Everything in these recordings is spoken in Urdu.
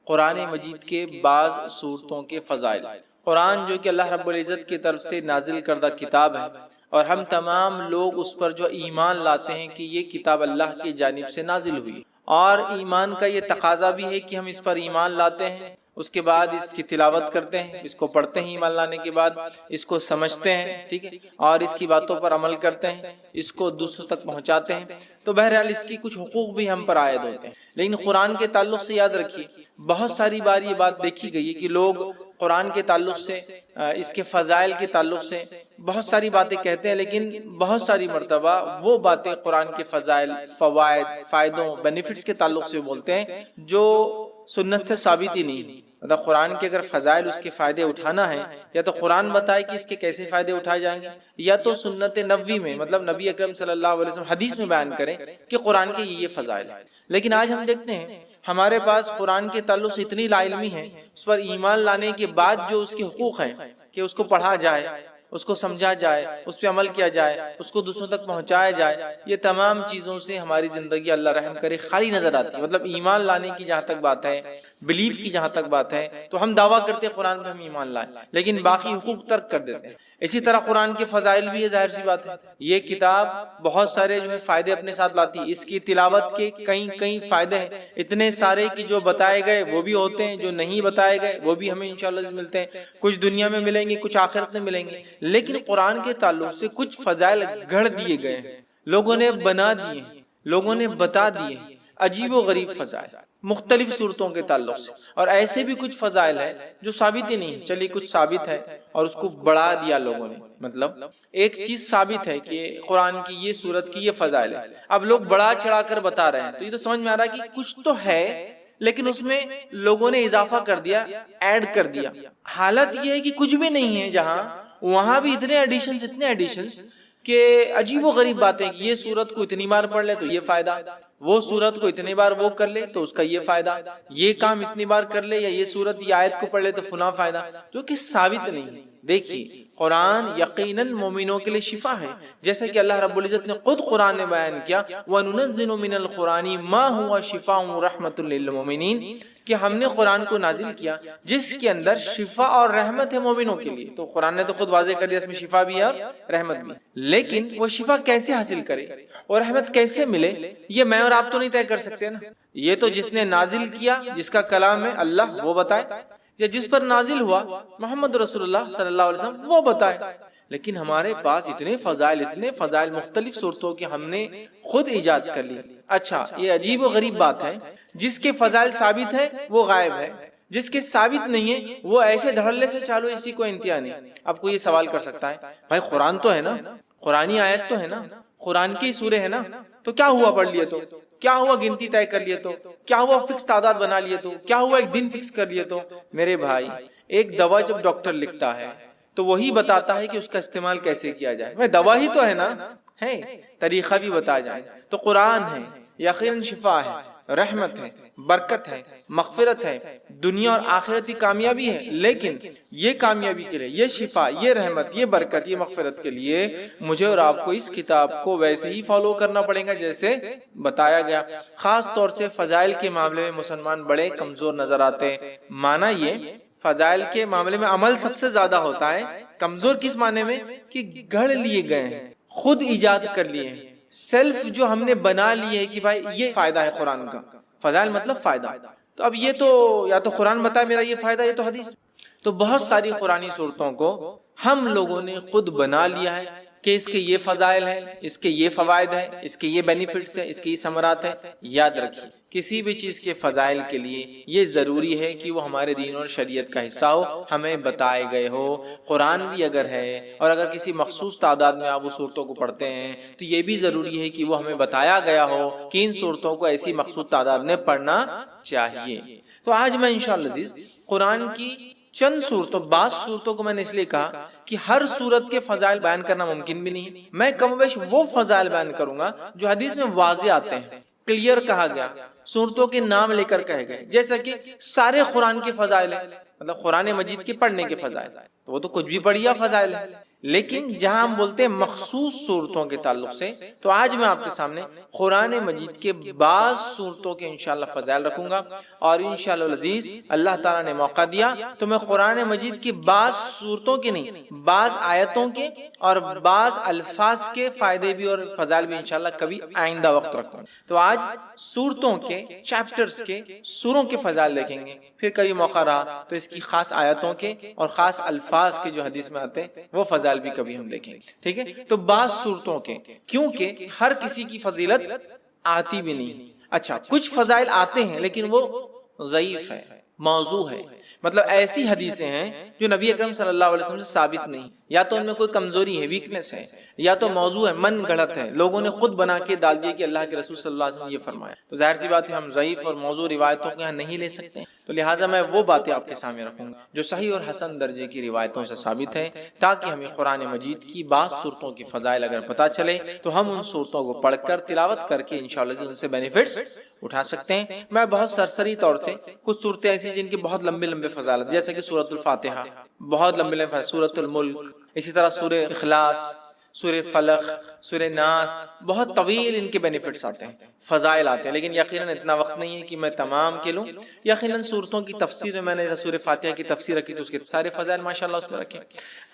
قرآن مجید کے بعض صورتوں کے فضائل۔ قرآن جو کہ اللہ رب العزت کی طرف سے نازل کردہ کتاب ہے، اور ہم تمام لوگ اس پر جو ایمان لاتے ہیں کہ یہ کتاب اللہ کی جانب سے نازل ہوئی، اور ایمان کا یہ تقاضا بھی ہے کہ ہم اس پر ایمان لاتے ہیں، اس کے بعد اس کی تلاوت کرتے ہیں، اس کو پڑھتے ہیں، ایمان لانے کے بعد اس کو سمجھتے ہیں، ٹھیک ہے، اور اس کی باتوں پر عمل کرتے ہیں، اس کو دوسروں تک پہنچاتے ہیں۔ تو بہرحال اس کی کچھ حقوق بھی ہم پر عائد ہوتے ہیں۔ لیکن قرآن کے تعلق سے یاد رکھیے، بہت ساری بار یہ بات دیکھی گئی ہے کہ لوگ قرآن کے تعلق سے، اس کے فضائل کے تعلق سے بہت ساری باتیں کہتے ہیں، لیکن بہت ساری مرتبہ وہ باتیں قرآن کے فضائل، فوائد، فائدوں، بینیفٹس کے تعلق سے بولتے ہیں جو سنت سے ثابت ہی نہیں۔ مطلب قرآن کے اگر فضائل، اس کے فائدے اٹھانا ہے، یا تو قرآن بتائے کہ اس کے کیسے فائدے اٹھائے جائیں گے، یا تو سنت نبوی میں، مطلب نبی اکرم صلی اللہ علیہ وسلم حدیث میں بیان کریں کہ قرآن کے یہ فضائل ہیں۔ لیکن آج ہم دیکھتے ہیں ہمارے پاس قرآن کے تعلق سے اتنی لا علمی ہے، اس پر ایمان لانے کے بعد جو اس کے حقوق ہیں کہ اس کو پڑھا جائے، اس کو سمجھا جائے، اس پہ عمل کیا جائے، اس کو دوسروں تک پہنچایا جائے، یہ تمام چیزوں سے ہماری زندگی اللہ رحم کرے خالی نظر آتی ہے۔ مطلب ایمان لانے کی جہاں تک بات ہے، بلیف کی جہاں تک بات ہے، تو ہم دعویٰ کرتے ہیں قرآن پہ ہم ایمان لائیں، لیکن باقی حقوق ترک کر دیتے ہیں۔ اسی طرح قرآن کے فضائل بھی ہے، ظاہر سی بات ہے، یہ کتاب بہت سارے جو ہے فائدے اپنے ساتھ لاتی ہے۔ اس کی تلاوت کے کئی فائدے ہیں، اتنے سارے کہ جو بتائے گئے وہ بھی ہوتے ہیں، جو نہیں بتائے گئے وہ بھی ہمیں انشاءاللہ ملتے ہیں، کچھ دنیا میں ملیں گے، کچھ آخرت میں ملیں گے۔ لیکن قرآن کے تعلق سے کچھ فضائل گھڑ دیے گئے ہیں، لوگوں نے بنا دیے، لوگوں نے بتا دیے، عجیب و غریب فضائل مختلف صورتوں کے تعلق سے۔ اور ایسے بھی کچھ فضائل ہیں جو ثابت ہی نہیں، چلیے کچھ ثابت ہے اور اس کو بڑھا دیا لوگوں نے۔ مطلب ایک چیز ثابت ہے کہ قرآن کی یہ سورت کی یہ فضائل ہے، اب لوگ بڑا چڑھا کر بتا رہے ہیں، تو یہ تو سمجھ میں آ رہا ہے کہ کچھ تو ہے، لیکن اس میں لوگوں نے اضافہ کر دیا، ایڈ کر دیا۔ حالت یہ ہے کہ کچھ بھی نہیں ہے جہاں، وہاں بھی اتنے ایڈیشنز کہ عجیب و غریب باتیں کہ یہ سورت کو اتنی بار پڑھ لے تو یہ فائدہ، وہ سورت کو اتنی بار وہ کر لے تو اس کا یہ فائدہ، یہ کام اتنی بار کر لے، یا یہ سورت یہ آیت کو پڑھ لے تو فلاں فائدہ، جو کہ ثابت نہیں۔ دیکھیے قرآن یقیناً مومنوں کے لیے شفا ہے، جیسا کہ اللہ رب العزت نے خود قرآن میں بیان کیا، وَنُنَزِّلُ مِنَ الْقُرْآنِ مَا هُوَ شِفَاءٌ وَرَحْمَةٌ لِّلْمُؤْمِنِينَ، کہ ہم نے قرآن کو نازل کیا جس کے اندر شفا اور رحمت ہے مومنوں کے لیے۔ تو قرآن نے تو خود واضح کر دیا اس میں شفا بھی ہے اور رحمت بھی، لیکن وہ شفا کیسے حاصل کرے اور رحمت کیسے ملے، یہ میں اور آپ تو نہیں طے کر سکتے نا۔ یہ تو جس نے نازل کیا، جس کا کلام ہے اللہ، وہ بتائے، یا جس پر نازل ہوا محمد رسول اللہ صلی اللہ علیہ وسلم، وہ بتائے۔ لیکن ہمارے پاس اتنے فضائل مختلف صورتوں کے ہم نے خود ایجاد کر لی۔ اچھا، یہ عجیب و غریب بات ہے، جس کے فضائل ثابت ہے وہ غائب ہے، جس کے ثابت نہیں ہے وہ ایسے دھڑلے سے چالو، اسی کو انتہا نہیں۔ اب کوئی یہ سوال کر سکتا ہے، بھائی قرآن تو ہے نا، قرآنی آیت تو ہے نا، قرآن کی سورہ ہے نا، تو کیا ہوا پڑھ لیے تو، کیا ہوا گنتی طے کر لیے تو، کیا ہوا فکس تعداد بنا لیے تو، کیا ہوا ایک دن فکس کر لیے تو؟ میرے بھائی، ایک دوا جب ڈاکٹر لکھتا ہے تو وہی بتاتا ہے کہ اس کا استعمال کیسے کیا جائے۔ میں دوا ہی تو ہے نا، ہے طریقہ بھی بتایا جائے۔ تو قرآن ہے، یقیناً شفا ہے، رحمت ہے، برکت ہے، مغفرت ہے، دنیا اور آخرتی کامیابی ہے، لیکن یہ کامیابی کے لیے، یہ شفا، یہ رحمت، یہ برکت، یہ مغفرت کے لیے مجھے اور آپ کو اس کتاب کو ویسے ہی فالو کرنا پڑے گا جیسے بتایا گیا۔ خاص طور سے فضائل کے معاملے میں مسلمان بڑے کمزور نظر آتے ہیں۔ معنی یہ، فضائل کے معاملے میں عمل سب سے زیادہ ہوتا ہے، کمزور کس معنی میں کہ گھڑ لیے گئے ہیں، خود ایجاد کر لیے ہیں، سیلف جو ہم نے بنا لیے ہے کہ بھائی یہ فائدہ ہے قرآن کا۔ فضائل مطلب فائدہ، تو اب یہ تو یا تو قرآن بتائے میرا یہ فائدہ، یہ تو حدیث۔ تو بہت ساری قرآنی صورتوں کو ہم لوگوں نے خود بنا لیا ہے کہ اس کے یہ فضائل ہیں، اس کے یہ فوائد ہیں، اس کے یہ بینیفٹس ہیں، اس کے یہ ثمرات ہیں۔ یاد رکھیے، کسی بھی چیز کے فضائل کے لیے یہ ضروری ہے کہ وہ ہمارے دین اور شریعت کا حصہ ہو، ہمیں بتائے گئے ہو۔ قرآن بھی اگر ہے اور اگر کسی مخصوص تعداد میں آپ وہ صورتوں کو پڑھتے ہیں تو یہ بھی ضروری ہے کہ وہ ہمیں بتایا گیا ہو کہ ان صورتوں کو ایسی مخصوص تعداد میں پڑھنا چاہیے۔ تو آج میں انشاءاللہ عزیز قرآن کی چند صورتوں، بعض صورتوں کو میں نے اس لیے کہا کہ ہر صورت کے فضائل بیان کرنا ممکن بھی نہیں ہے، میں کم و بیش وہ فضائل بیان کروں گا جو حدیث میں واضح آتے ہیں، کلیئر کہا گیا، صورتوں کے نام لے کر کہے گئے، جیسا کہ سارے قرآن کے فضائل ہیں، مطلب قرآن مجید کے پڑھنے کے فضائل، تو وہ تو کچھ بھی بڑھیا فضائل ہے، لیکن جہاں ہم بولتے ہیں مخصوص صورتوں کے تعلق سے، تو آج میں آپ کے سامنے قرآن مجید کے بعض صورتوں کے انشاءاللہ فضائل رکھوں گا، اور انشاءاللہ العزیز اللہ تعالیٰ نے موقع دیا تو میں قرآن مجید کی بعض صورتوں کے نہیں، بعض آیتوں کے اور بعض الفاظ کے فائدے بھی اور فضائل بھی انشاءاللہ کبھی آئندہ وقت رکھوں گا۔ تو آج صورتوں کے، چیپٹرز کے، سوروں کے فضائل دیکھیں گے، پھر کبھی موقع رہا تو اس کی خاص آیتوں کے اور خاص الفاظ کے جو حدیث میں آتے ہیں وہ فضائل بھی کبھی ہم دیکھیں گے، ٹھیک ہے؟ تو بعض صورتوں کے، کیونکہ ہر کسی کی فضیلت آتی بھی نہیں، اچھا کچھ فضائل آتے ہیں لیکن وہ ضعیف ہے، موضوع ہے، مطلب ایسی حدیثیں ہیں جو نبی اکرم صلی اللہ علیہ وسلم سے ثابت نہیں، یا تو ان میں کوئی کمزوری ہے، ویکنس ہے، یا تو موضوع ہے، من گھڑت ہے، لوگوں نے خود بنا کے ڈال دیا کہ اللہ کے رسول صلی اللہ علیہ وسلم یہ فرمایا، تو ظاہر سی بات ہے ہم ضعیف اور موضوع روایتوں کو یہاں نہیں لے سکتے ہیں، تو لہٰذا میں وہ باتیں آپ کے سامنے رکھوں گا جو صحیح اور حسن درجے کی روایتوں سے ثابت ہے، تاکہ ہمیں قرآن مجید کی بعض صورتوں کی فضائل اگر پتہ چلے تو ہم ان صورتوں کو پڑھ کر تلاوت کر کے انشاءاللہ ان سے بینیفٹس اٹھا سکتے ہیں۔ میں بہت سرسری طور سے کچھ صورتیں ایسی جن کی بہت لمبے لمبے فضائل، جیسے کہ سورۃ الفاتحہ، بہت لمبے لمبے، سورۃ الملک، اسی طرح سورہ اخلاص، سورہ فلق، سورہ ناس، بہت طویل ان کے بینیفٹس آتے ہیں، فضائل آتے ہیں، لیکن یقیناً اتنا وقت نہیں ہے کہ میں تمام کے لوں۔ یقیناً صورتوں کی تفسیر میں نے سورہ فاتحہ کی تفسیر رکھی تو اس کے سارے فضائل ماشاءاللہ اس میں رکھے۔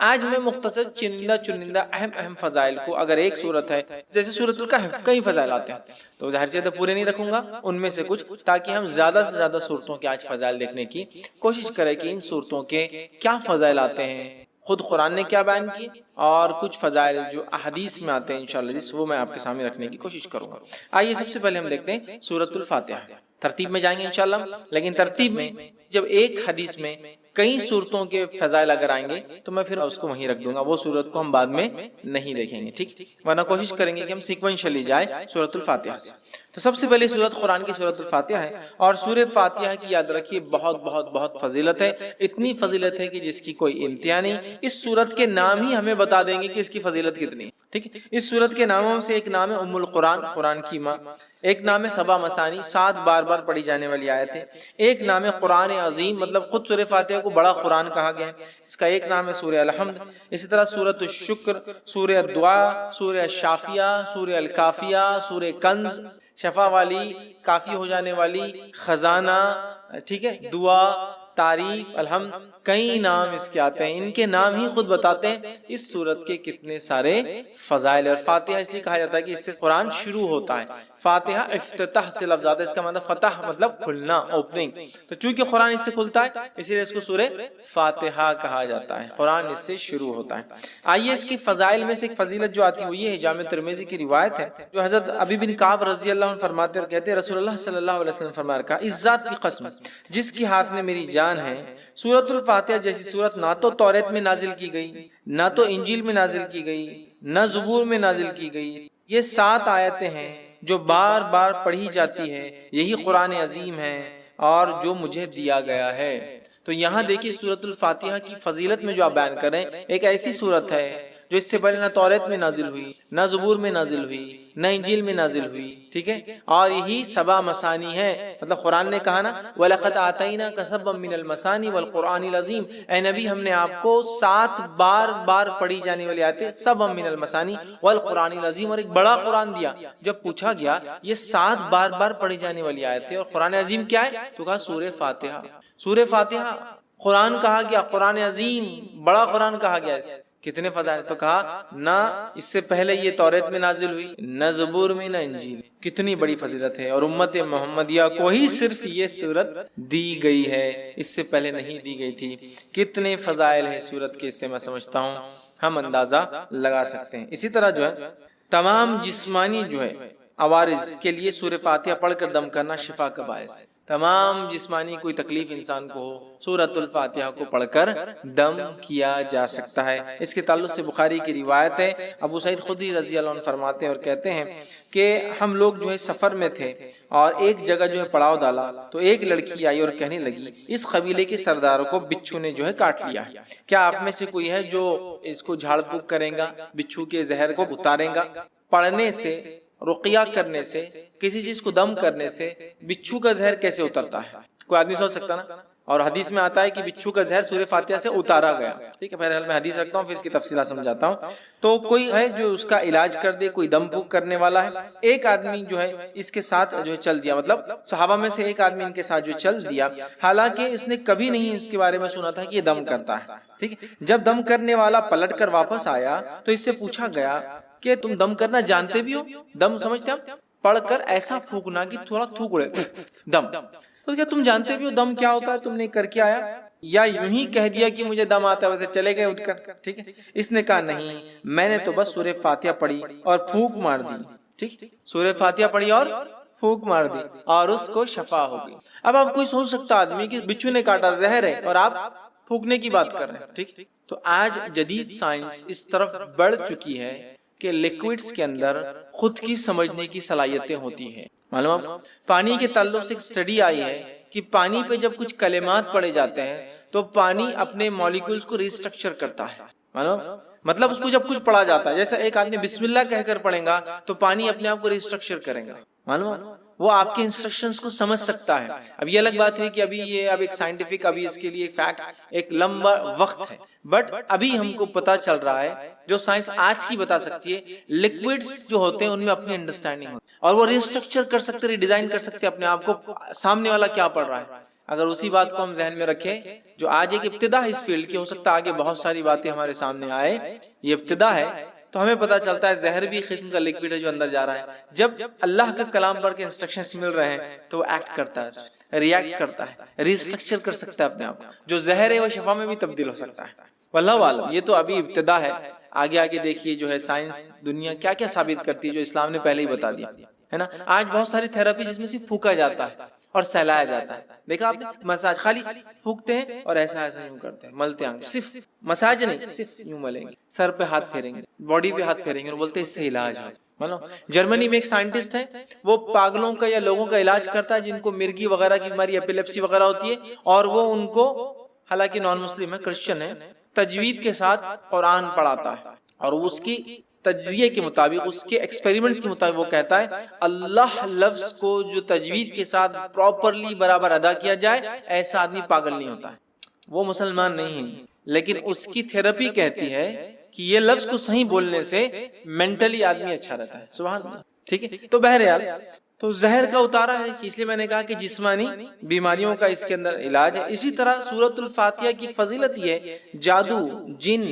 آج میں مختصر چنندہ اہم فضائل کو، اگر ایک صورت ہے جیسے سورۃ الکہف، کئی فضائل آتے ہیں، تو ظاہر سی بات ہے پورے نہیں رکھوں گا، ان میں سے کچھ، تاکہ ہم زیادہ سے زیادہ صورتوں کے آج فضائل دیکھنے کی کوشش کریں کہ ان صورتوں کے کیا فضائل آتے ہیں، خود قرآن نے کیا بیان کی، اور کچھ فضائل جو احادیث میں آتے ہیں انشاءاللہ وہ میں آپ کے سامنے رکھنے کی کوشش کروں گا۔ آئیے سب سے پہلے ہم دیکھتے ہیں سورۃ الفاتحہ، ترتیب میں جائیں گے انشاءاللہ، لیکن ترتیب میں جب ایک حدیث میں کئی صورتوں کے فضائل اگر آئیں گے تو میں پھر اس کو وہیں رکھ دوں گا، وہ صورت کو ہم بعد میں نہیں دیکھیں گے، ٹھیک؟ ورنہ کوشش کریں گے کہ ہم سیکوینشلی جائیں سورۃ الفاتحہ سے۔ تو سب سے پہلی سورت قرآن کی سورۃ الفاتحہ ہے، اور سورہ فاتحہ کی یاد رکھیے بہت بہت بہت فضیلت ہے، اتنی فضیلت ہے کہ جس کی کوئی انتہا نہیں۔ اس سورت کے نام ہی ہمیں بتا دیں گے کہ اس کی فضیلت کتنی ہے، ٹھیک ہے؟ اس سورت کے ناموں سے ایک نام ہے ام القرآن، قرآن کی ماں، ایک نام ہے سبع مثانی، 7 بار بار پڑھی جانے والی آیت ہے، ایک نام ہے قرآن عظیم، مطلب خود سورہ فاتحہ کو بڑا قرآن کہا گیا ہے، اس کا ایک نام ہے سورہ الحمد، اسی طرح سورۃ الشکر، سورہ الدعاء، سورہ الشافیہ، سورہ الکافیہ، سورہ کنز، شفا والی، کافی ہو جانے والی، خزانہ، ٹھیک ہے، دعا، تعریف، الحمد، کئی نام اس کے آتے ہیں، ان کے نام ہی خود بتاتے ہیں اس سورت کے کتنے سارے فضائل۔ اور فاتحہ اس لیے کہا جاتا ہے کہ اس سے قرآن شروع ہوتا ہے، فاتحہ افتتاح سے لفظ آتا ہے، اس کا مطلب فتح مطلب کھلنا، اوپننگ، تو چونکہ قرآن اس سے کھلتا ہے اسی لیے اس کو سورہ فاتحہ کہا جاتا ہے، قرآن اس سے شروع ہوتا ہے۔ آئیے اس کی فضائل میں سے ایک فضیلت جو آتی ہے وہ یہ ہے، جامع ترمذی کی روایت ہے جو حضرت ابی بن کعب رضی اللہ عنہ فرماتے اور کہتے ہیں رسول اللہ صلی اللہ علیہ وسلم فرمایا کہ اس ذات کی قسم جس کے ہاتھ میں میری جان ہے، سورۃ الفاتحہ جیسی سورت نہ تو توریت میں نازل کی گئی، نہ تو انجیل میں نازل کی گئی، نہ زبور میں نازل کی گئی، یہ 7 آیتیں ہیں جو بار بار پڑھی جاتی ہے، یہی قرآن عظیم ہے اور جو مجھے دیا گیا ہے۔ تو یہاں دیکھیے سورۃ الفاتحہ کی فضیلت میں جو آپ بیان کریں، ایک ایسی سورت ہے جو اس سے پہلے نہ توریت میں نازل ہوئی، نہ زبور میں نازل ہوئی، نہ انجیل میں نازل ہوئی، ٹھیک ہے، اور یہی سبع مثانی ہے، مطلب قرآن نے کہا نا وَلَقَدْ آتَيْنَاكَ سَبْعًا مِّنَ الْمَثَانِي وَالْقُرْآنِ الْعَظِيمِ، اے نبی ہم نے آپ کو 7 بار بار پڑھی جانے والی آیتیں، سبعًا مِّنَ الْمَثَانِي وَالْقُرْآنِ الْعَظِيمِ، اور ایک بڑا قرآن دیا۔ جب پوچھا گیا یہ 7 بار بار پڑھی جانے والی آیتیں اور قرآن عظیم کیا ہے تو کہا سورہ فاتحہ، سورہ فاتحہ قرآن کہا گیا، قرآن عظیم بڑا قرآن کہا گیا، اسے کتنے فضائل، تو کہا نہ اس سے پہلے یہ توریت میں نازل ہوئی، نہ زبور میں، نہ انجیل، کتنی بڑی فضیلت ہے، اور امت محمدیہ کو ہی صرف یہ سورت دی گئی ہے، اس سے پہلے نہیں دی گئی تھی۔ کتنے فضائل ہیں سورت کے، اس سے میں سمجھتا ہوں ہم اندازہ لگا سکتے ہیں۔ اسی طرح جو ہے تمام جسمانی جو ہے عوارض کے لیے سورہ فاتحہ پڑھ کر دم کرنا شفا کا باعث ہے، تمام جسمانی کوئی تکلیف انسان کو ہو سورۃ الفاتحہ کو پڑھ کر دم کیا جا سکتا ہے۔ اس کے تعلق سے بخاری کی روایت ہے، ابو سعید خدری رضی اللہ عنہ فرماتے ہیں اور کہتے ہیں کہ ہم لوگ جو ہے سفر میں تھے اور ایک جگہ جو ہے پڑاؤ ڈالا تو ایک لڑکی آئی اور کہنے لگی اس قبیلے کے سرداروں کو بچھو نے جو ہے کاٹ لیا ہے، کیا آپ میں سے کوئی ہے جو اس کو جھاڑ پھونک کرے گا، بچھو کے زہر کو اتارے گا؟ پڑھنے سے، رقیہ کرنے سے، کسی چیز کو دم کرنے سے بچھو کا زہر کیسے اترتا ہے؟ کوئی آدمی سوچ سکتا نا، اور حدیث میں آتا ہے کہ بچھو کا زہر سورہ فاتحہ سے اتارا گیا. ٹھیک ہے، بہرحال میں حدیث رکھتا ہوں پھر اس کی تفصیلات سمجھاتا ہوں. تو کوئی ہے جو اس کا علاج کر دے، کوئی دم پھونک کرنے والا ہے. ایک آدمی جو ہے اس کے ساتھ جو ہے چل دیا، مطلب صحابہ میں سے ایک آدمی ان کے ساتھ جو چل دیا، حالانکہ اس نے کبھی نہیں اس کے بارے میں سنا تھا کہ یہ دم کرتا ہے. ٹھیک ہے، جب دم کرنے والا پلٹ کر واپس آیا تو اس سے پوچھا گیا کہ تم دم کرنا جانتے بھی ہو؟ دم سمجھتے ہیں؟ پڑھ کر ایسا پھونکنا کہ تھوڑا تھوک اڑے دم. تو کیا تم جانتے بھی ہو دم کیا ہوتا ہے؟ تم نے کر کے آیا یا یوں ہی کہہ دیا کہ مجھے دم آتا ہے ویسے چلے گئے اٹھ کر؟ ٹھیک ہے، اس نے کہا نہیں، میں نے تو بس سورہ فاتحہ پڑھی اور پھونک مار دی. ٹھیک، سورہ فاتحہ پڑھی اور پھونک مار دی اور اس کو شفا ہو گئی. اب آپ کوئی سوچ سکتا آدمی کہ بچھو نے کاٹا، زہر ہے، اور آپ پھونکنے کی بات کر رہے ہیں. ٹھیک، تو آج جدید سائنس اس طرف بڑھ چکی ہے کہ لیکوڈز کے اندر خود کی سمجھنے کی صلاحیتیں ہوتی ہیں. معلوم، پانی کے تعلق سے ایک سٹڈی آئی ہے کہ پانی پہ جب کچھ کلمات پڑھے جاتے ہیں تو پانی اپنے مالیکولز کو ریسٹرکچر کرتا ہے. معلوم، مطلب اس کو جب کچھ پڑھا جاتا ہے، جیسے ایک آدمی بسم اللہ کہہ کر پڑھے گا تو پانی اپنے آپ کو ریسٹرکچر کرے گا. معلوم، وہ آپ کے انسٹرکشنز کو سمجھ سکتا ہے. اب یہ الگ بات ہے کہ ابھی یہ اب ایک سائنٹیفک، ابھی اس کے لیے فیکٹس ایک لمبا وقت ہے، بٹ ابھی ہم کو پتا چل رہا ہے جو سائنس آج کی بتا سکتی ہے، لکوڈز جو ہوتے ہیں ان میں اپنی انڈرسٹینڈنگ ہوتی ہے اور وہ ریسٹرکچر کر سکتے، ریڈیزائن کر سکتے اپنے آپ کو، سامنے والا کیا پڑھ رہا ہے. اگر اسی بات کو ہم ذہن میں رکھیں، جو آج ایک ابتدا ہے اس فیلڈ کی، ہو سکتا ہے آگے بہت ساری باتیں ہمارے سامنے آئے، یہ ابتدا ہے، تو ہمیں پتا چلتا ہے زہر بھی قسم کا لکوڈ ہے جو اندر جا رہا ہے. جب اللہ کا کلام پڑھ کے انسٹرکشنز مل رہے ہیں تو وہ ایکٹ کرتا ہے، ریئیکٹ کرتا ہے، ریسٹرکچر کر سکتا ہے اپنے آپ. جو زہر ہے وہ شفا میں بھی تبدیل ہو سکتا ہے. واللہ عالم، یہ تو ابھی ابتدا ہے. آگے آگے دیکھیے جو ہے سائنس دنیا کیا کیا ثابت کرتی ہے جو اسلام نے پہلے ہی بتا دیا ہے نا. آج بہت ساری تھراپی جس میں صرف پھونکا جاتا ہے اور سہلایا جاتا ہے. دیکھا آپ نے، مساج خالی پھونکتے ہیں اور ایسا ایسا یوں کرتے ہیں، ملتے ہیں. صرف مساج نہیں، صرف یوں ملیں گے، سر پہ ہاتھ پھیریں گے، باڈی پہ ہاتھ پھیریں گے اور بولتے ہیں اس سے علاج ہے. جرمنی میں ایک سائنٹسٹ ہے، وہ پاگلوں کا یا لوگوں کا علاج کرتا ہے جن کو مرگی وغیرہ کی بیماری، ایپیلیپسی وغیرہ ہوتی ہے، اور وہ ان کو، حالانکہ نان مسلم ہے، کرسچن ہے، تجوید کے ساتھ قرآن پڑھاتا ہے اور اس کی تجزیے کے مطابق، اس کے ایکسپیریمنٹس کے مطابق وہ کہتا ہے اللہ لفظ کو جو تجوید کے ساتھ پراپرلی برابر ادا کیا جائے، ایسا آدمی پاگل نہیں ہوتا ہے. وہ مسلمان نہیں ہے، لیکن اس کی تھراپی کہتی ہے کہ یہ لفظ کو صحیح بولنے سے مینٹلی آدمی اچھا رہتا ہے. سبحان اللہ. ٹھیک ہے، تو بہرحال تو زہر کا اتارا ہے، اس لیے میں نے کہا کہ جسمانی بیماریوں کا اس کے اندر علاج ہے. اسی طرح سورۃ الفاتحہ کی فضیلت یہ ہے، جادو، جن،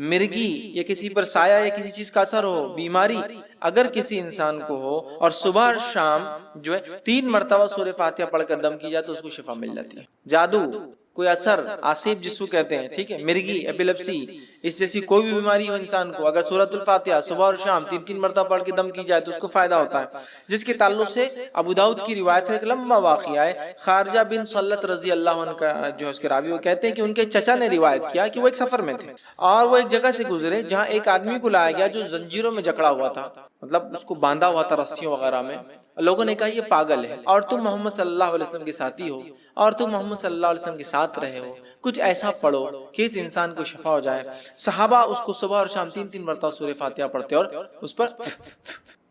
مرگی یا کسی پر سایہ یا کسی چیز کا اثر ہو، بیماری اگر کسی انسان کو ہو اور صبح اور شام جو ہے 3 مرتبہ سورہ فاتحہ پڑھ کر دم کی جائے تو اس کو شفا مل جاتی ہے. جادو، کوئی اثر، آصف جس کو کہتے ہیں، ٹھیک ہے، مرگی، ایپیلیپسی، اس جیسی کوئی بھی بیماری ہو انسان کو، اگر سورۃ الفاتحہ صبح اور شام 3 مرتبہ پڑھ کے دم کی جائے تو اس کو فائدہ ہوتا ہے. جس کے تعلق سے ابو داؤد کی روایت ہے، ایک لمبا واقعہ ہے. خارجہ بن سلت رضی اللہ عنہ کا جو اس کے راوی، وہ کہتے ہیں کہ ان کے چچا نے روایت کیا کہ وہ ایک سفر میں تھے اور وہ ایک جگہ سے گزرے جہاں ایک آدمی کو لایا گیا جو زنجیروں میں جکڑا ہوا تھا، مطلب اس کو باندھا ہوا تھا رسیوں وغیرہ میں. لوگوں نے کہا یہ پاگل ہے اور تم محمد صلی اللہ علیہ وسلم کے ساتھی ہو اور تم محمد صلی اللہ علیہ وسلم کے ساتھ رہے ہو، کچھ ایسا پڑھو کہ اس انسان کو شفا ہو جائے. صحابہ اس کو صبح اور شام 3 مرتبہ سورہ فاتحہ پڑھتے اور اس پر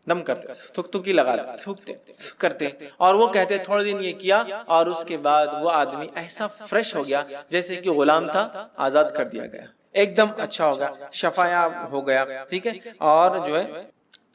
دم کرتے، تھک لگا تھوکتے کرتے، اور وہ کہتے تھوڑے دن یہ کیا اور اس کے بعد وہ آدمی ایسا فریش ہو گیا جیسے کہ غلام تھا، آزاد کر دیا گیا، ایک دم اچھا ہو گیا، شفا یاب ہو گیا. ٹھیک ہے، اور جو ہے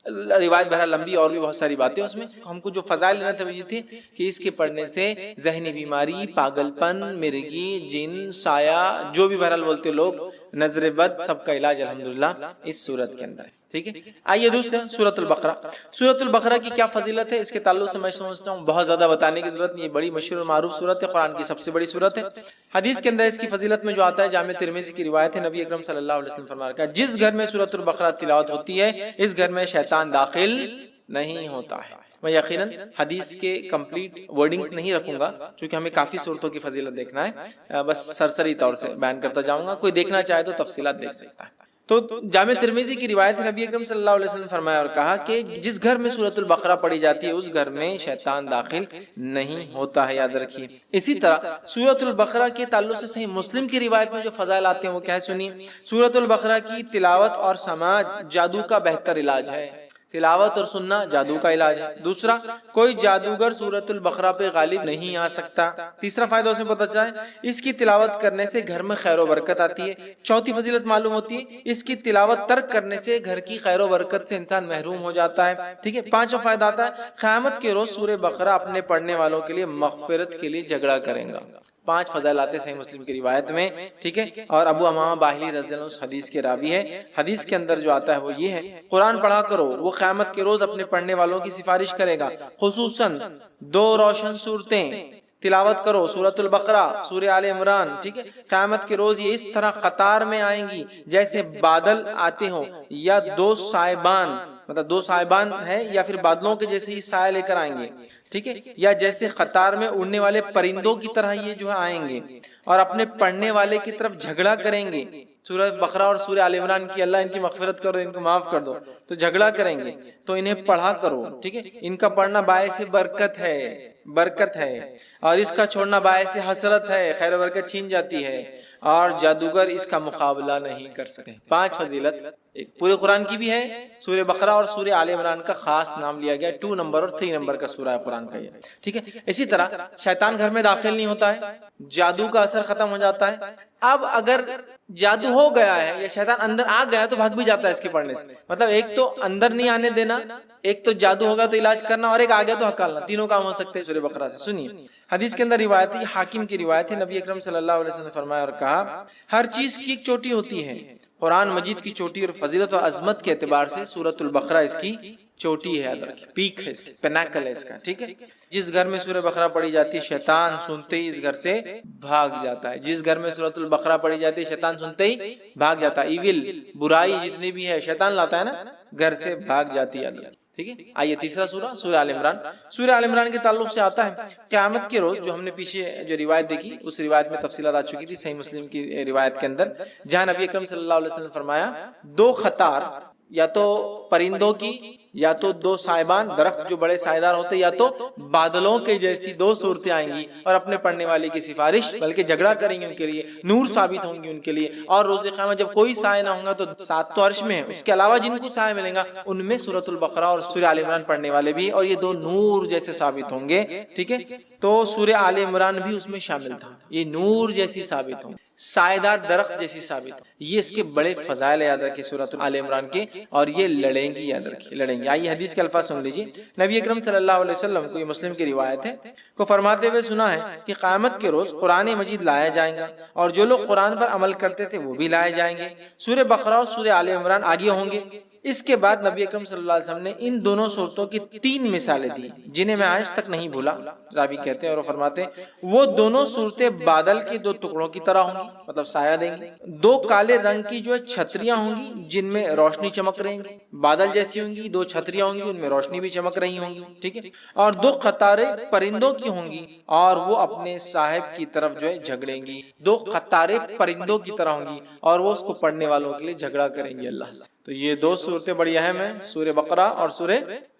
روایت بہرحال لمبی اور بھی بہت ساری باتیں اس میں. ہم کو جو فضائل لینا تھا وہ یہ تھے کہ اس کے پڑھنے سے ذہنی بیماری، پاگل پن، مرگی، جن، سایہ، جو بھی بہرحال بولتے لوگ، نظر بد، سب کا علاج الحمدللہ اس صورت کے اندر ہے. ٹھیک ہے، آئیے دوسرے سورۃ البقرہ. سورۃ البقرہ کی کیا فضیلت ہے، اس کے تعلق سے میں سمجھتا ہوں بہت زیادہ بتانے کی ضرورت نہیں. یہ بڑی مشہور اور معروف سورت ہے، قرآن کی سب سے بڑی سورت ہے. حدیث کے اندر اس کی فضیلت میں جو آتا ہے، جامع ترمذی کی روایت ہے، نبی اکرم صلی اللہ علیہ وسلم فرمایا کہ جس گھر میں سورۃ البقرہ تلاوت ہوتی ہے اس گھر میں شیطان داخل نہیں ہوتا ہے. میں یقیناً حدیث کے کمپلیٹ ورڈنگز نہیں رکھوں گا چونکہ ہمیں کافی صورتوں کی فضیلت دیکھنا ہے، بس سرسری طور سے بیان کرتا جاؤں گا، کوئی دیکھنا چاہے تو تفصیلات دیکھ سکتا ہے. تو جامع ترمذی کی روایت ہے، نبی اکرم صلی اللہ علیہ وسلم فرمایا اور کہا کہ جس گھر میں سورۃ البقرہ پڑھی جاتی ہے اس گھر میں شیطان داخل نہیں ہوتا ہے، یاد رکھیے. اسی طرح سورۃ البقرہ کے تعلق سے صحیح مسلم کی روایت میں جو فضائل آتے ہیں وہ کیا سنیے. سورۃ البقرہ کی تلاوت اور سماعت جادو کا بہتر علاج ہے. تلاوت اور سننا جادو کا علاج ہے۔ دوسرا، کوئی جادوگر سورۃ البقرہ پہ غالب نہیں آ سکتا۔ تیسرا فائدہ اسے پتہ چلا ہے اس کی تلاوت کرنے سے گھر میں خیر و برکت آتی ہے۔ چوتھی فضیلت معلوم ہوتی ہے اس کی تلاوت ترک کرنے سے گھر کی خیر و برکت سے انسان محروم ہو جاتا ہے، ٹھیک ہے۔ پانچواں فائدہ آتا ہے قیامت کے روز سورہ بقرہ اپنے پڑھنے والوں کے لیے مغفرت کے لیے جھگڑا کرے گا۔ 5 فضائل آتے صحیح مسلم کی روایت میں، ٹھیک ہے۔ اور ابو امامہ باہلی رضی اللہ عنہ اس حدیث کے راوی ہے۔ حدیث کے اندر جو آتا ہے وہ یہ ہے، قرآن پڑھا کرو، وہ قیامت کے روز اپنے پڑھنے والوں کی سفارش کرے گا، خصوصاً 2 روشن صورتیں تلاوت کرو، سورۃ البقرہ، سورہ آل عمران، ٹھیک ہے۔ قیامت کے روز یہ اس طرح قطار میں آئیں گی جیسے بادل آتے ہوں، یا 2 سائبان، مطلب 2 سائبان ہے یا پھر بادلوں کے جیسے ہی سایہ لے کر آئیں گے، ٹھیک ہے، یا جیسے قطار میں اڑنے والے پرندوں کی طرح یہ جو ہے آئیں گے اور اپنے پڑھنے والے کی طرف جھگڑا کریں گے۔ سورہ بقرہ اور سورہ آل عمران کی اللہ ان کی مغفرت کرو، ان کو معاف کر دو، تو جھگڑا کریں گے، تو انہیں پڑھا کرو، ٹھیک ہے۔ ان کا پڑھنا باعث برکت ہے، برکت ہے، اور اس کا چھوڑنا باعث حسرت ہے، خیر و برکت چھین جاتی ہے، اور جادوگر اس کا مقابلہ نہیں کر سکتے۔ 5 فضیلت ایک پورے قرآن کی بھی ہے۔ سورہ بقرہ اور سورہ آل عمران کا خاص نام لیا گیا، 2 نمبر اور 3 نمبر کا سورہ قرآن کا یہ، ٹھیک ہے۔ اسی طرح شیطان گھر میں داخل نہیں ہوتا ہے، جادو کا اثر ختم ہو جاتا ہے۔ اب اگر جادو ہو گیا ہے یا شیطان اندر آ گیا تو بھاگ بھی جاتا ہے اس کے پڑھنے سے۔ مطلب ایک تو اندر نہیں آنے دینا، ایک تو جادو ہوگا تو علاج کرنا، اور ایک آ گیا تو ہکالنا، تینوں کام ہو سکتے ہیں سورہ بقرہ سے۔ سنیے حدیث کے اندر روایت ہے، حاکم کی روایت ہے، نبی اکرم صلی اللہ علیہ وسلم نے فرمایا اور کہا، ہر چیز کی ایک چوٹی ہوتی ہے، قرآن مجید کی چوٹی اور فضیلت اور عظمت کے اعتبار سے سورۃ البقرہ اس کی چوٹی ہے، پیک ہے، اس کی پیناکل ہے اس کا، ٹھیک ہے۔ جس گھر میں سورہ بقرہ پڑھی جاتی ہے شیطان سنتے ہی اس گھر سے بھاگ جاتا ہے۔ جس گھر میں سورۃ البقرہ پڑھی جاتی ہے شیطان سنتے ہی بھاگ جاتا ہے۔ ایول، برائی جتنی بھی ہے شیطان لاتا ہے نا، گھر سے بھاگ جاتی ہے، ٹھیک ہے۔ آئیے تیسرا سورہ، سورہ آل عمران۔ سورہ آل عمران کے تعلق سے آتا ہے قیامت کے روز، جو ہم نے پیچھے جو روایت دیکھی اس روایت میں تفصیلات آ چکی تھی صحیح مسلم کی روایت کے اندر، جہاں نبی اکرم صلی اللہ علیہ وسلم نے فرمایا 2 قطار، یا تو پرندوں کی، یا تو 2 سائبان، درخت جو بڑے سائیدار ہوتے، یا تو بادلوں کے جیسی 2 صورتیں آئیں گی اور اپنے پڑھنے والے کی سفارش، بلکہ جھگڑا کریں گے ان کے لیے، نور ثابت ہوں گی ان کے لیے۔ اور روز قیامت جب کوئی سایہ نہ ہوگا تو 7 تو عرش میں ہے، اس کے علاوہ جن کو سایہ ملیں گا ان میں سورۃ البقرہ اور سورہ آل عمران پڑھنے والے بھی، اور یہ 2 نور جیسے ثابت ہوں گے، ٹھیک ہے۔ تو سورہ آل عمران بھی اس میں شامل تھا، یہ نور جیسی ثابت ہوں، سایہ دار درخت جیسی ثابت ہوں۔ یہ اس کے بڑے فضائل یاد رکھیں سورۃ آل عمران کے، اور یہ لڑیں گی، یاد رکھیں لڑیں گی۔ آئیے حدیث کے الفاظ سن لیجیے۔ نبی اکرم صلی اللہ علیہ وسلم کو، یہ مسلم کی روایت ہے، کو فرماتے ہوئے سنا ہے کہ قیامت کے روز قرآن مجید لایا جائیں گا، اور جو لوگ قرآن پر عمل کرتے تھے وہ بھی لائے جائیں گے۔ سورہ بقرہ اور سورہ آل عمران آگے ہوں گے۔ اس کے بعد نبی اکرم صلی اللہ علیہ وسلم نے ان دونوں صورتوں کی 3 مثالیں دی جنہیں میں آج تک نہیں بھولا۔ راوی کہتے ہیں اور فرماتے ہیں وہ دونوں صورتیں بادل کے 2 ٹکڑوں کی طرح ہوں گی، مطلب سایہ دیں گی۔ 2 کالے رنگ کی جو ہے چھتریاں ہوں گی جن میں روشنی چمک رہی گی، بادل جیسی ہوں گی، 2 چھتریاں ہوں گی ان میں روشنی بھی چمک رہی ہوں گی، ٹھیک ہے۔ اور 2 قطاریں پرندوں کی ہوں گی اور وہ اپنے صاحب کی طرف جو ہے جھگڑیں گی۔ 2 قطاریں پرندوں کی طرح ہوں گی اور وہ اس کو پڑھنے والوں کے لیے جھگڑا کریں گی اللہ سے۔ تو یہ 2 صورتیں بڑی اہم ہیں، سورہ بقرہ اور سورہ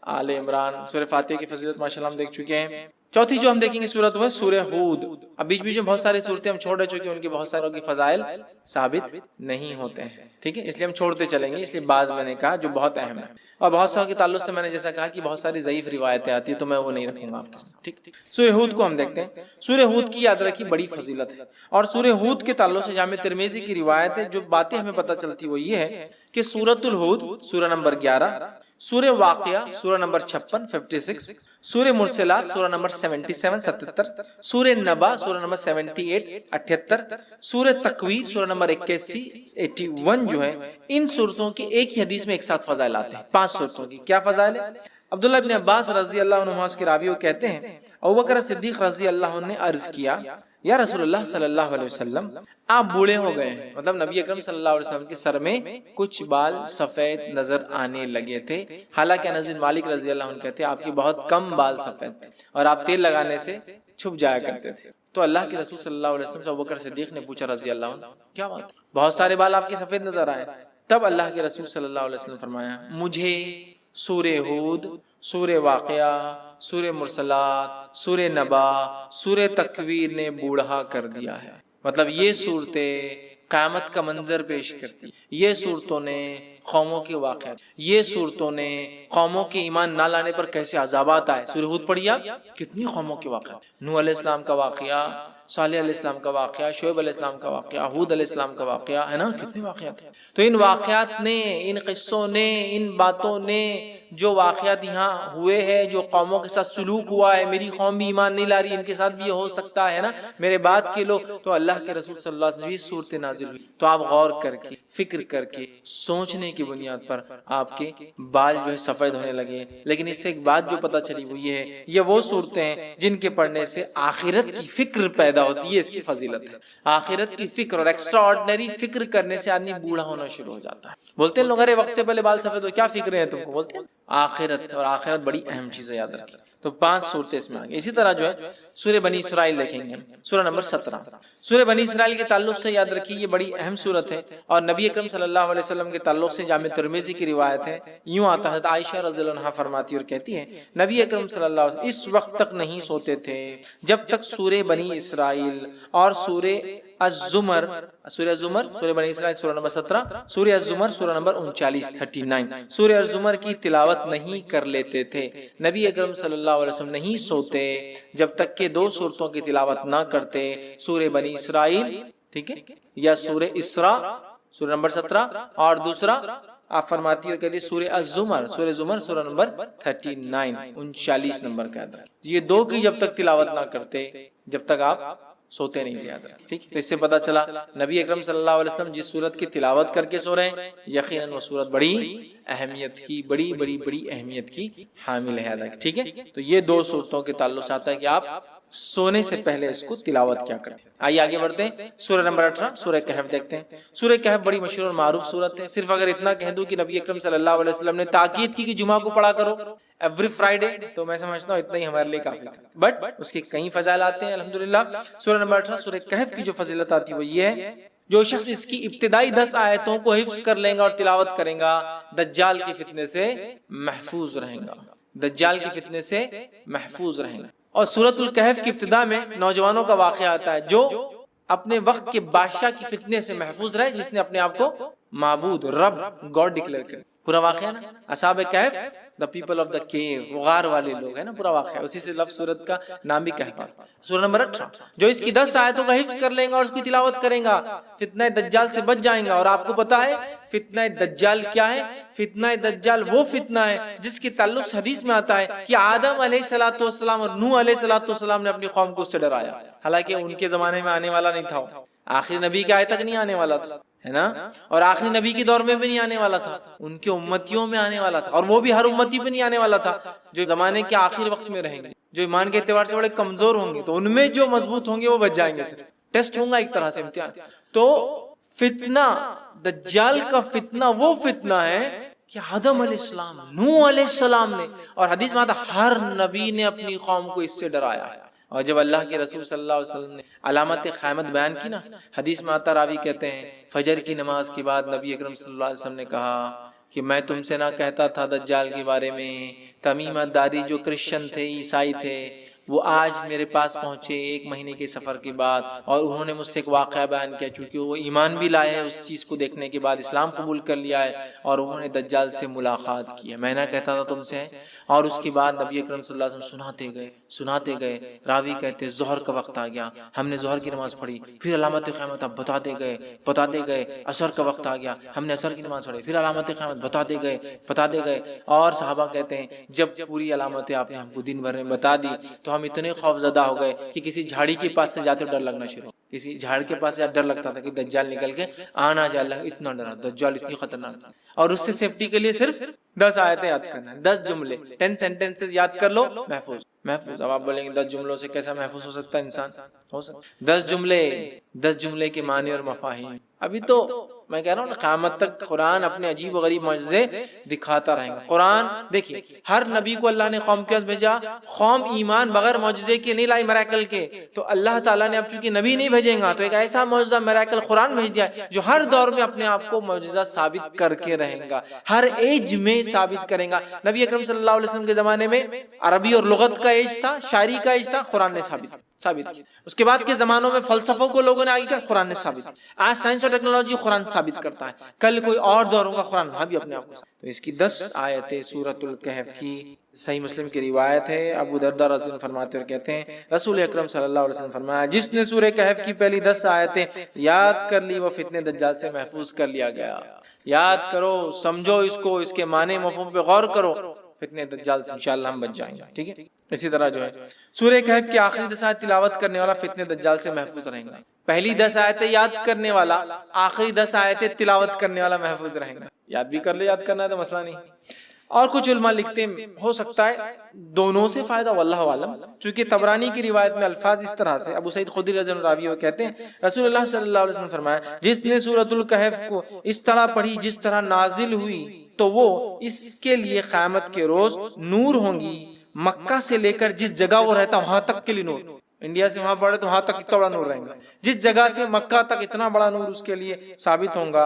آل عمران۔ سورہ فاتحہ کی فضیلت ماشاءاللہ ہم دیکھ چکے ہیں۔ چوتھی جو ہم دیکھیں گے سورت وہ ہے سورہ ہود۔ اب بیچ بیچ میں بہت ساری صورتیں ہم چھوڑ رہے چونکہ ان کی بہت ساروں کی فضائل ثابت نہیں ہوتے ہیں، ٹھیک ہے، اس لیے ہم چھوڑتے چلیں گے۔ اس لیے بعض میں نے کہا جو بہت اہم ہے، اور بہت ساروں کے تعلق سے میں نے جیسا کہا کہ بہت ساری ضعیف روایتیں آتی ہیں تو میں وہ نہیں رکھوں گا آپ کے ساتھ، ٹھیک۔ سورہ ہود کو ہم دیکھتے ہیں۔ سورہ ہود کی یاد رکھی بڑی فضیلت ہے، اور سورہ ہود کے تعلق سے جامع ترمذی کی روایت ہے، جو باتیں ہمیں پتہ چلتی وہ یہ ہے کہ سورۃ الہود سورہ نمبر 11، سورہ واقعہ سورہ نمبر 56 56، سورہ مرسلات سورہ نمبر 77 77، سورہ نبا سورہ نمبر 78 78، سورہ تکویر سورہ نمبر 81 81 جو ہے، ان صورتوں کی ایک ہی حدیث میں ایک ساتھ فضائل آتے ہیں۔ 5 صورتوں کی کیا فضائل ہے؟ عبداللہ ابن عباس رضی اللہ عنہ اس کے راوی کہتے ہیں ابوبکر صدیق رضی اللہ عنہ نے عرض کیا یا رسول اللہ صلی اللہ علیہ وسلم آپ بوڑھے ہو گئے ہیں، مطلب نبی اکرم صلی اللہ علیہ وسلم کے سر میں کچھ بال سفید نظر آنے لگے تھے، حالانکہ انس بن مالک رضی اللہ عنہ کہتے ہیں آپ کے بہت کم بال سفید تھے اور آپ تیل لگانے سے چھپ جایا کرتے تھے۔ تو اللہ کے رسول صلی اللہ علیہ وسلم سے ابوبکر صدیق نے پوچھا رضی اللہ عنہ کیا بات، بہت سارے بال آپ کے سفید نظر آئے؟ تب اللہ کے رسول صلی اللہ علیہ وسلم فرمایا مجھے سورہ ہود، سورہ واقعہ، سورہ مرسلات، سورہ نبا، سورہ تکویر نے بوڑھا کر دیا ہے، مطلب یہ صورتیں قیامت کا منظر پیش کرتی، یہ صورتوں نے قوموں کے واقعات، یہ صورتوں نے قوموں کے ایمان نہ لانے پر کیسے عذابات آئے۔ سورہ ہود پڑھیے آپ، کتنی قوموں کے واقعات، نوح علیہ السلام کا واقعہ، صالح علیہ السلام کا واقعہ، شعیب علیہ السلام کا واقعہ، ہود علیہ السلام کا واقعہ، ہے نا، کتنے واقعات ہیں۔ تو ان واقعات نے، ان قصوں نے، ان باتوں نے، جو واقعات یہاں ہوئے ہیں، جو قوموں کے ساتھ سلوک ہوا ہے، میری قوم بھی ایمان نہیں لا رہی، ان کے ساتھ بھی یہ ہو سکتا ہے نا، میرے بعد کے لوگ، تو اللہ کے رسول صلی اللہ علیہ وسلم یہ صورتیں نازل ہوئی۔ تو آپ غور کر کے، فکر کر کے، سوچنے کی بنیاد پر آپ کے بال جو ہے سفید ہونے لگے۔ لیکن اس سے ایک بات جو پتہ چلی وہ یہ ہے، یہ وہ صورتیں ہیں جن کے پڑھنے سے آخرت کی فکر پیدا ہوتی ہے، اس کی فضیلت ہے۔ آخرت کی فکر اور ایکسٹرا آرڈنری فکر کرنے سے آدمی بوڑھا ہونا شروع ہو جاتا ہے۔ بولتے ہیں لوگ ارے وقت سے پہلے بال سفید ہو، کیا فکریں ہیں تم کو؟ بولتے ہیں آخرت، اور آخرت بڑی اہم چیز ہے، یاد رکھیں۔ تو 5 صورتیں اس میں آگئے۔ اسی طرح جو ہے سورہ بنی اسرائیل دیکھیں گے، سورہ نمبر 17۔ سورہ بنی اسرائیل کے تعلق سے یاد رکھیے یہ بڑی اہم صورت ہے، اور نبی اکرم صلی اللہ علیہ وسلم کے تعلق سے جامع ترمذی کی روایت ہے، یوں آتا ہے، عائشہ رضی اللہ عنہا فرماتی اور کہتی ہیں نبی اکرم صلی اللہ علیہ وسلم اس وقت تک نہیں سوتے تھے جب تک سورہ بنی اسرائیل اور سورہ الزمر، سورہ الزمر، سورہ بنی اسرائیل سورہ نمبر 17، سورہ الزمر سورہ نمبر 39 سورہ الزمر کی تلاوت نہیں کر لیتے تھے۔ نبی اکرم صلی اللہ علیہ وسلم نہیں سوتے جب تک کہ 2 صورتوں کی تلاوت نہ کرتے، سورہ بنی اسرائیل، ٹھیک ہے، یا سورہ اسراء سورہ نمبر 17، اور دوسرا آپ فرماتی اور کہتی سورہ الزمر، سورہ زمر سورہ نمبر 39 نمبر کا ہے۔ یہ 2 کی جب تک تلاوت نہ کرتے جب تک آپ سوتے نہیں تھے، یاد رکھیں، ٹھیک۔ تو اس سے پتا چلا نبی اکرم صلی اللہ علیہ وسلم جس صورت کی تلاوت کر کے سو رہے ہیں، یقیناً وہ صورت بڑی اہمیت کی، بڑی اہمیت کی حامل ہے، ٹھیک ہے۔ تو یہ 2 صورتوں کے تعلق سے آتا ہے کہ آپ سونے سے پہلے اس کو تلاوت کیا کریں۔ آئیے آگے بڑھتے ہیں، سورہ نمبر 18 سورہ کہف دیکھتے ہیں۔ سورہ کہف بڑی مشہور اور معروف صورت ہے۔ صرف اگر اتنا کہہ دوں کہ نبی اکرم صلی اللہ علیہ وسلم نے تاکید کی کہ جمعہ کو پڑھا کرو ایوری فرائیڈے، تو میں سمجھتا ہوں اتنا ہی ہمارے لیے کافی ہے، بٹ اس کے کئی فضائل آتے ہیں الحمدللہ۔ سورہ نمبر 18 سورہ کہف کی جو فضیلت آتی ہے وہ یہ ہے، جو شخص اس کی ابتدائی 10 آیتوں کو حفظ کر لے گا اور تلاوت کرے گا، دجال کے فتنے سے محفوظ رہے گا، دجال کے فتنے سے محفوظ رہے گا۔ اور سورۃ الکہف کی ابتدا میں نوجوانوں کا واقعہ آتا ہے جو اپنے وقت کے بادشاہ کی فتنے سے محفوظ رہے، جس نے اپنے آپ کو معبود، رب، گاڈ ڈکلیئر کر، پورا واقعہ نا، اصحاب کہف، the people of the cave، غار والے لوگ ہے نا، پورا واقعہ، اسی سے لفظ سورت کا نام بھی کہف ہے۔ سورہ نمبر 18 جو اس کی 10 آیتوں کا حفظ کر لیں گا اور اس کی تلاوت کریں گا، فتنہ دجال سے بچ جائیں گا۔ اور آپ کو پتا ہے فتنہ دجال کیا ہے؟ فتنہ دجال وہ فتنہ ہے جس کے تعلق سے حدیث میں آتا ہے کہ آدم علیہ الصلوۃ والسلام اور نوح علیہ الصلوۃ والسلام نے اپنی قوم کو اس سے ڈرایا، حالانکہ ان کے زمانے میں آنے والا نہیں تھا، آخری نبی کے آئے تک نہیں آنے والا تھا، ہے نا، اور آخری نبی کے دور میں بھی نہیں آنے والا تھا، ان کے امتیوں میں آنے والا تھا، اور وہ بھی ہر امتی پہ نہیں آنے والا تھا، جو زمانے کے آخر وقت میں رہیں گے، جو ایمان کے اعتبار سے بڑے کمزور ہوں گے، تو ان میں جو مضبوط ہوں گے وہ بچ جائیں گے، صرف ٹیسٹ ہوگا ایک طرح سے، امتحان۔ تو فتنہ دجال کا فتنہ وہ فتنہ ہے کہ آدم علیہ السلام، نوح علیہ السلام نے، اور حدیث میں آتا ہر نبی نے اپنی قوم کو اس سے ڈرایا ہے۔ اور جب اللہ کے رسول صلی اللہ علیہ وسلم نے علامت قیامت بیان کی نا، حدیث میں آتا، راوی کہتے ہیں فجر کی نماز کے بعد نبی اکرم صلی اللہ علیہ وسلم نے کہا کہ میں تم سے نہ کہتا تھا دجال کے بارے میں، تمیمہ داری جو کرسچن تھے، عیسائی تھے، وہ آج میرے پاس پہنچے 1 مہینے کے سفر کے بعد، اور انہوں نے مجھ سے ایک واقعہ بیان کیا، چونکہ وہ ایمان بھی لائے ہیں اس چیز کو دیکھنے کے بعد، اسلام قبول کر لیا ہے، اور انہوں نے دجال سے ملاقات کی ہے، میں نہ کہتا تھا تم سے۔ اور اس کے بعد نبی اکرم صلی اللہ علیہ وسلم سناتے گئے، راوی کہتے ہیں ظہر کا وقت آ گیا، ہم نے ظہر کی نماز پڑھی، پھر علامت قیامت آپ بتاتے گئے، عصر کا وقت آ گیا، ہم نے عصر کی نماز پڑھی، پھر علامت قیامت بتاتے گئے، اور صحابہ کہتے ہیں جب پوری علامتیں آپ نے ہم کو دن بھر میں بتا دی تو ہم اتنے خوف زدہ ہو گئے کہ کسی جھاڑی کے پاس سے جاتے ڈر لگنا شروع، کسی جھاڑ کے پاس سے ڈر لگتا تھا کہ دجال نکل کے آنا جائے، اللہ اتنا ڈرا، دجال اتنی خطرناک، اور اس سے سیفٹی کے لیے صرف 10 آیتیں یاد کرنا ہے، 10 جملے، 10 سینٹنسز یاد کر لو، محفوظ۔ اب آپ بولیں گے 10 جملوں سے کیسا محفوظ ہو سکتا ہے انسان؟ ہو سکتا 10 جملے کے معنی اور مفاہیم۔ ابھی تو میں کہہ رہا ہوں قیامت تک قرآن اپنے عجیب و غریب معجزے دکھاتا رہے گا۔ قرآن دیکھیے، ہر نبی کو اللہ نے قوم کے پاس بھیجا، قوم ایمان بغیر معجزے کے نہیں لائی، میریکل کے، تو اللہ تعالیٰ نے اب چونکہ نبی نہیں بھیجیں گا تو ایک ایسا معجزہ میریکل قرآن بھیج دیا ہے جو ہر دور میں اپنے آپ کو معجزہ ثابت کر کے رہے گا، ہر ایج میں ثابت کرے گا۔ نبی اکرم صلی اللہ علیہ وسلم کے زمانے میں عربی اور لغت کا ایج تھا، شاعری کا ایج تھا، قرآن نے ثابت ثابت کیا۔ اس کے بعد کے زمانوں میں فلسفوں کو لوگوں نے آگے کیا، قرآن نے ثابت کیا۔ آج سائنس اور ٹیکنالوجی قرآن ثابت کرتا ہے، کل کوئی اور دور ہوگا قرآن وہاں بھی اپنے آپ کو۔ تو اس کی 10 آیتیں سورۃ الکہف کی، صحیح مسلم کی روایت ہے، ابو درداء رضی اللہ عنہ فرماتے اور کہتے ہیں رسول اکرم صلی اللہ علیہ وسلم فرمایا جس نے سورہ کہف کی پہلی 10 آیتیں یاد کر لی وہ فتنہ دجال سے محفوظ کر لیا گیا۔ یاد کرو، سمجھو اس کو، اس کے معنی مفہوم پہ غور کرو، فتنہ دجال سے انشاءاللہ ہم بچ جائیں گے، ٹھیک ہے۔ اسی طرح جو ہے سورہ کہف کی آخری 10 آیت تلاوت کرنے والا فتنہ دجال سے محفوظ رہیں گا۔ پہلی 10 آیتیں یاد کرنے والا، آخری 10 آیتیں تلاوت کرنے والا محفوظ رہیں گا۔ یاد بھی کر لے، یاد کرنا ہے تو مسئلہ نہیں۔ اور کچھ علماء لکھتے ہیں ہو سکتا ہے دونوں سے فائدہ، واللہ عالم، چونکہ طبرانی کی روایت میں الفاظ اس طرح سے، ابو سعید خدری رضی اللہ عنہ کہتے ہیں رسول اللہ صلی اللہ علیہ وسلم فرمایا جس نے سورۃ الکہف کو اس طرح پڑھی جس طرح نازل ہوئی تو وہ اس کے لیے قیامت کے روز نور ہوں گی، مکہ سے لے کر جس جگہ وہ رہتا وہاں تک کے لیے نور، انڈیا سے وہاں پڑھے تو وہاں تک اتنا بڑا نور رہے گا، جس جگہ سے مکہ تک اتنا بڑا نور اس کے لیے ثابت ہوگا۔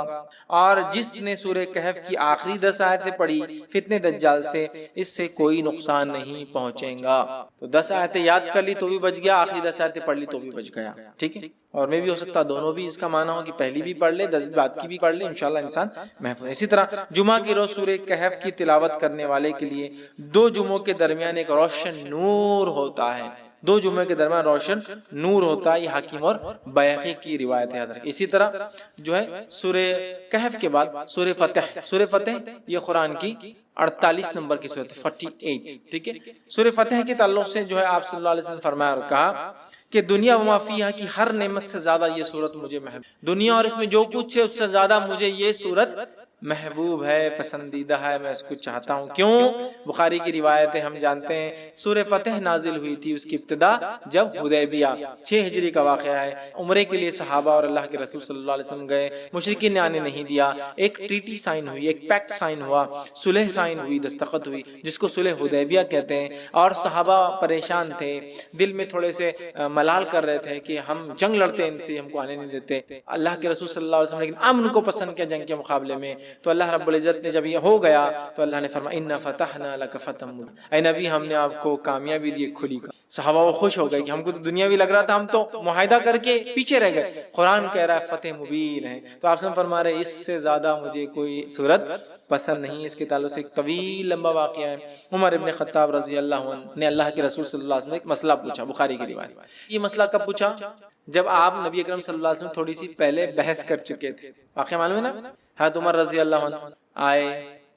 اور جس نے سورہ کہف کی آخری 10 آیتیں پڑھی فتنہ دجال سے اس سے کوئی نقصان نہیں پہنچے گا۔ تو 10 آیتیں یاد کر لی تو بھی بچ گیا، آخری 10 آیتیں پڑھ لی تو بھی بچ گیا، ٹھیک ہے۔ اور میں بھی ہو سکتا دونوں بھی اس کا معنی ہو کہ پہلی بھی پڑھ لے، 10 بعد کی بھی پڑھ لے، انشاءاللہ انسان محفوظ ہے۔ اسی طرح جمعہ کی روز سورہ کہف کی تلاوت کرنے والے کے لیے 2 جمعوں کے درمیان ایک روشن نور ہوتا ہے، 2 جمعے کے درمیان روشن نور ہوتا ہے، یہ حاکم اور بیہقی کی روایت ہے۔ اسی طرح جو ہے سورہ کہف کے بعد سورہ فتح، سورہ فتح یہ قرآن کی 48 نمبر کی سورت 48، ٹھیک ہے۔ سورہ فتح کے تعلق سے جو ہے آپ صلی اللہ علیہ وسلم فرمایا اور کہا کہ دنیا و ما فیہا کی ہر نعمت سے زیادہ یہ سورت مجھے محبوب، دنیا اور اس میں جو کچھ ہے اس سے زیادہ مجھے یہ سورت محبوب ہے، پسندیدہ ہے، میں اس کو چاہتا ہوں۔ کیوں؟ بخاری کی روایت ہے، ہم جانتے ہیں سورہ فتح نازل ہوئی تھی، اس کی ابتدا جب حدیبیہ 6 ہجری کا واقعہ ہے، عمرے کے لیے صحابہ اور اللہ کے رسول صلی اللہ علیہ وسلم گئے، مشرکین نے آنے نہیں دیا، ایک ٹریٹی سائن ہوئی، ایک پیکٹ سائن ہوا، صلح سائن ہوئی، دستخط ہوئی، جس کو صلح حدیبیہ کہتے ہیں۔ اور صحابہ پریشان تھے، دل میں تھوڑے سے ملال کر رہے تھے کہ ہم جنگ لڑتے ان سے، ہم کو آنے نہیں دیتے۔ اللہ کے رسول صلی اللہ علیہ وسلم لیکن امن کو پسند کیا جنگ کے مقابلے میں، تو اللہ رب العزت نے جب یہ ہو گیا تو اللہ نے فرمایا اِنَّا فَتَحْنَا لَكَ فَتْحًا مُبِينًا، اے نبی ہم نے آپ کو کامیابی دی کھلی کا۔ صحابہ وہ خوش ہو گئے کہ ہم کو تو دنیاوی لگ رہا تھا، ہم تو معاہدہ کر کے پیچھے رہ گئے، قرآن کہہ رہا ہے فتح مبین ہے۔ تو آپ سے فرما رہے اس سے زیادہ مجھے کوئی صورت پسند نہیں۔ اس کے تعلق سے ایک طویل لمبا واقعہ ہے، عمر ابن خطاب رضی اللہ عنہ نے اللہ کے رسول صلی اللہ علیہ وسلم ایک مسئلہ پوچھا، بخاری کی روایت۔ یہ مسئلہ کب پوچھا؟ جب آپ نبی اکرم صلی اللہ علیہ وسلم تھوڑی سی پہلے بحث کر چکے تھے، واقعہ معلوم ہے نا؟ حضرت عمر رضی اللہ عنہ آئے،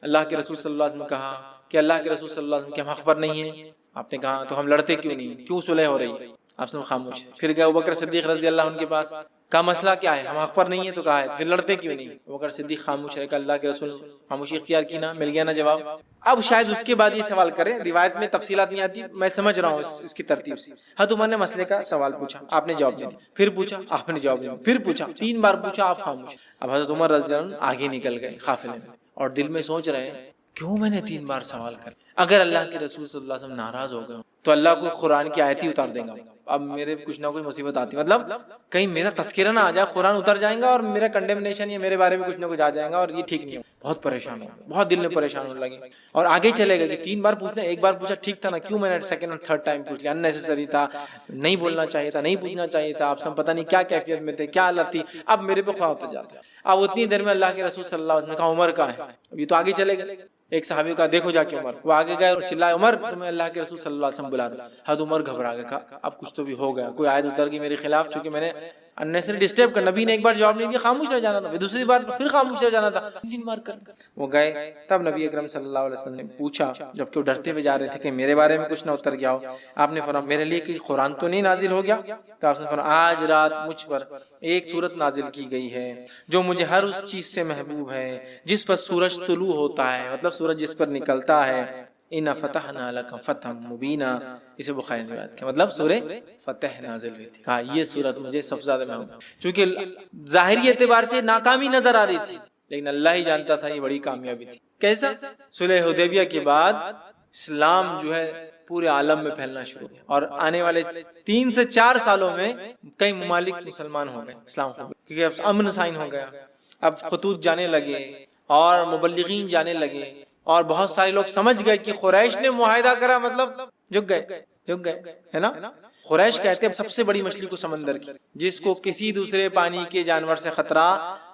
اللہ کے رسول صلی اللہ علیہ وسلم کہا کہ اللہ کے رسول صلی اللہ علیہ وسلم کہ ہم حق پر نہیں ہیں۔ آپ نے کہا تو ہم لڑتے کیوں نہیں، کیوں صلح ہو رہی؟ آپ نے خاموش۔ پھر گئے ابوبکر صدیق رضی اللہ عنہ کے پاس، کہا مسئلہ کیا ہے، ہم حق پر نہیں ہیں، تو کہا ہے پھر لڑتے کیوں نہیں؟ ابوبکر صدیق خاموش رہے، کہ اللہ کے رسول خاموشی اختیار کی، نہ مل گیا نا جواب۔ اب شاید اس کے بعد یہ سوال کریں، روایت میں تفصیلات نہیں آتی، میں سمجھ رہا ہوں اس کی ترتیب سے۔ حضرت عمر نے مسئلے کا سوال پوچھا، آپ نے جواب نہیں دیا، پھر پوچھا، آپ نے جواب نہیں دیا، پھر پوچھا، 3 بار پوچھا، آپ خاموش۔ اب حضرت عمر رضی اللہ عنہ آگے نکل گئے قافلے میں، اور دل میں سوچ رہے ہیں کیوں میں نے 3 بار سوال کر، اگر اللہ کے رسول صلی اللہ علیہ وسلم ناراض ہو گئے تو اللہ کو قرآن کی آیت ہی اتار دیں گا۔ اب میرے کچھ نہ کچھ مصیبت آتی، مطلب کہیں میرا تذکرہ نہ آ جائے، قرآن اتر جائیں گا اور میرا کنڈیمنیشن یا میرے بارے میں کچھ نہ کچھ آ جائے گا، اور یہ ٹھیک نہیں ہے۔ بہت پریشان ہو، بہت دل میں پریشان ہونے لگے، اور آگے چلے گئے کہ 3 بار پوچھنا، ایک بار پوچھا ٹھیک تھا نا، کیوں میں نے سیکنڈ اور تھرڈ ٹائم پوچھ لیا، اننیسیسری تھا، نہیں بولنا چاہیے تھا، نہیں پوچھنا چاہیے تھا، آپ سب پتہ نہیں کیا کیفیت میں تھے، کیا حالت تھی، اب میرے پہ خواہ ہوتا جاتا ہے۔ اب اتنی دیر میں اللہ کے رسول صلی اللہ علیہ وسلم نے کہا عمر کا ہے، اب یہ تو آگے چلے گئے، ایک صحابی کا دیکھو جا کے عمر، وہ آگے گئے اور چلائے عمر تمہیں اللہ کے رسول صلی اللہ علیہ وسلم بلا رہے۔ حضرت عمر گھبرا گئے، کہا اب کچھ تو بھی ہو گیا، کوئی آیت اتر گئی میرے خلاف، چونکہ میں نے انیسری ڈسٹرب کر، نبی نے ایک بار جواب نہیں دیا، خاموش رہ جانا تھا، دوسری بار پھر خاموش رہ جانا تھا، 3 بار کر وہ گئے۔ تب نبی اکرم صلی اللہ علیہ وسلم نے پوچھا، جبکہ وہ ڈرتے ہوئے جا رہے تھے کہ میرے بارے میں کچھ نہ اتر گیا ہو، آپ نے فرمایا میرے لیے کہ قرآن تو نہیں نازل ہو گیا؟ تو آپ نے فرمایا آج رات مجھ پر ایک سورت نازل کی گئی ہے جو مجھے ہر اس چیز سے محبوب ہے جس پر سورج طلوع ہوتا ہے، مطلب سورج جس پر نکلتا ہے، اِنَّا فَتَحْنَا لَكَ فَتْحًا مُبِينًا، اسے بخاری نے روایت کیا، مطلب سورہ فتح نازل ہوئی تھی۔ کہا یہ سورت مجھے سب سے زیادہ محبوب، چونکہ ظاہری اعتبار سے ناکامی نظر آ رہی تھی، لیکن اللہ ہی جانتا تھا یہ بڑی کامیابی تھی۔ کیسا؟ صلح حدیبیہ کے بعد اسلام جو ہے پورے عالم میں پھیلنا شروع ہوا، اور آنے والے 3 سے 4 سالوں میں کئی ممالک مسلمان ہو گئے اسلام کو، کیونکہ اب امن سائن ہو گیا، اب خطوط جانے لگے اور مبلغین جانے لگے، اور بہت سارے لوگ سمجھ گئے کہ قریش نے معاہدہ کرا، مطلب جھک گئے ہے نا۔ قریش کہتے ہیں سب سے بڑی مچھلی کو سمندر کی، جس کو کسی دوسرے پانی کے جانور سے خطرہ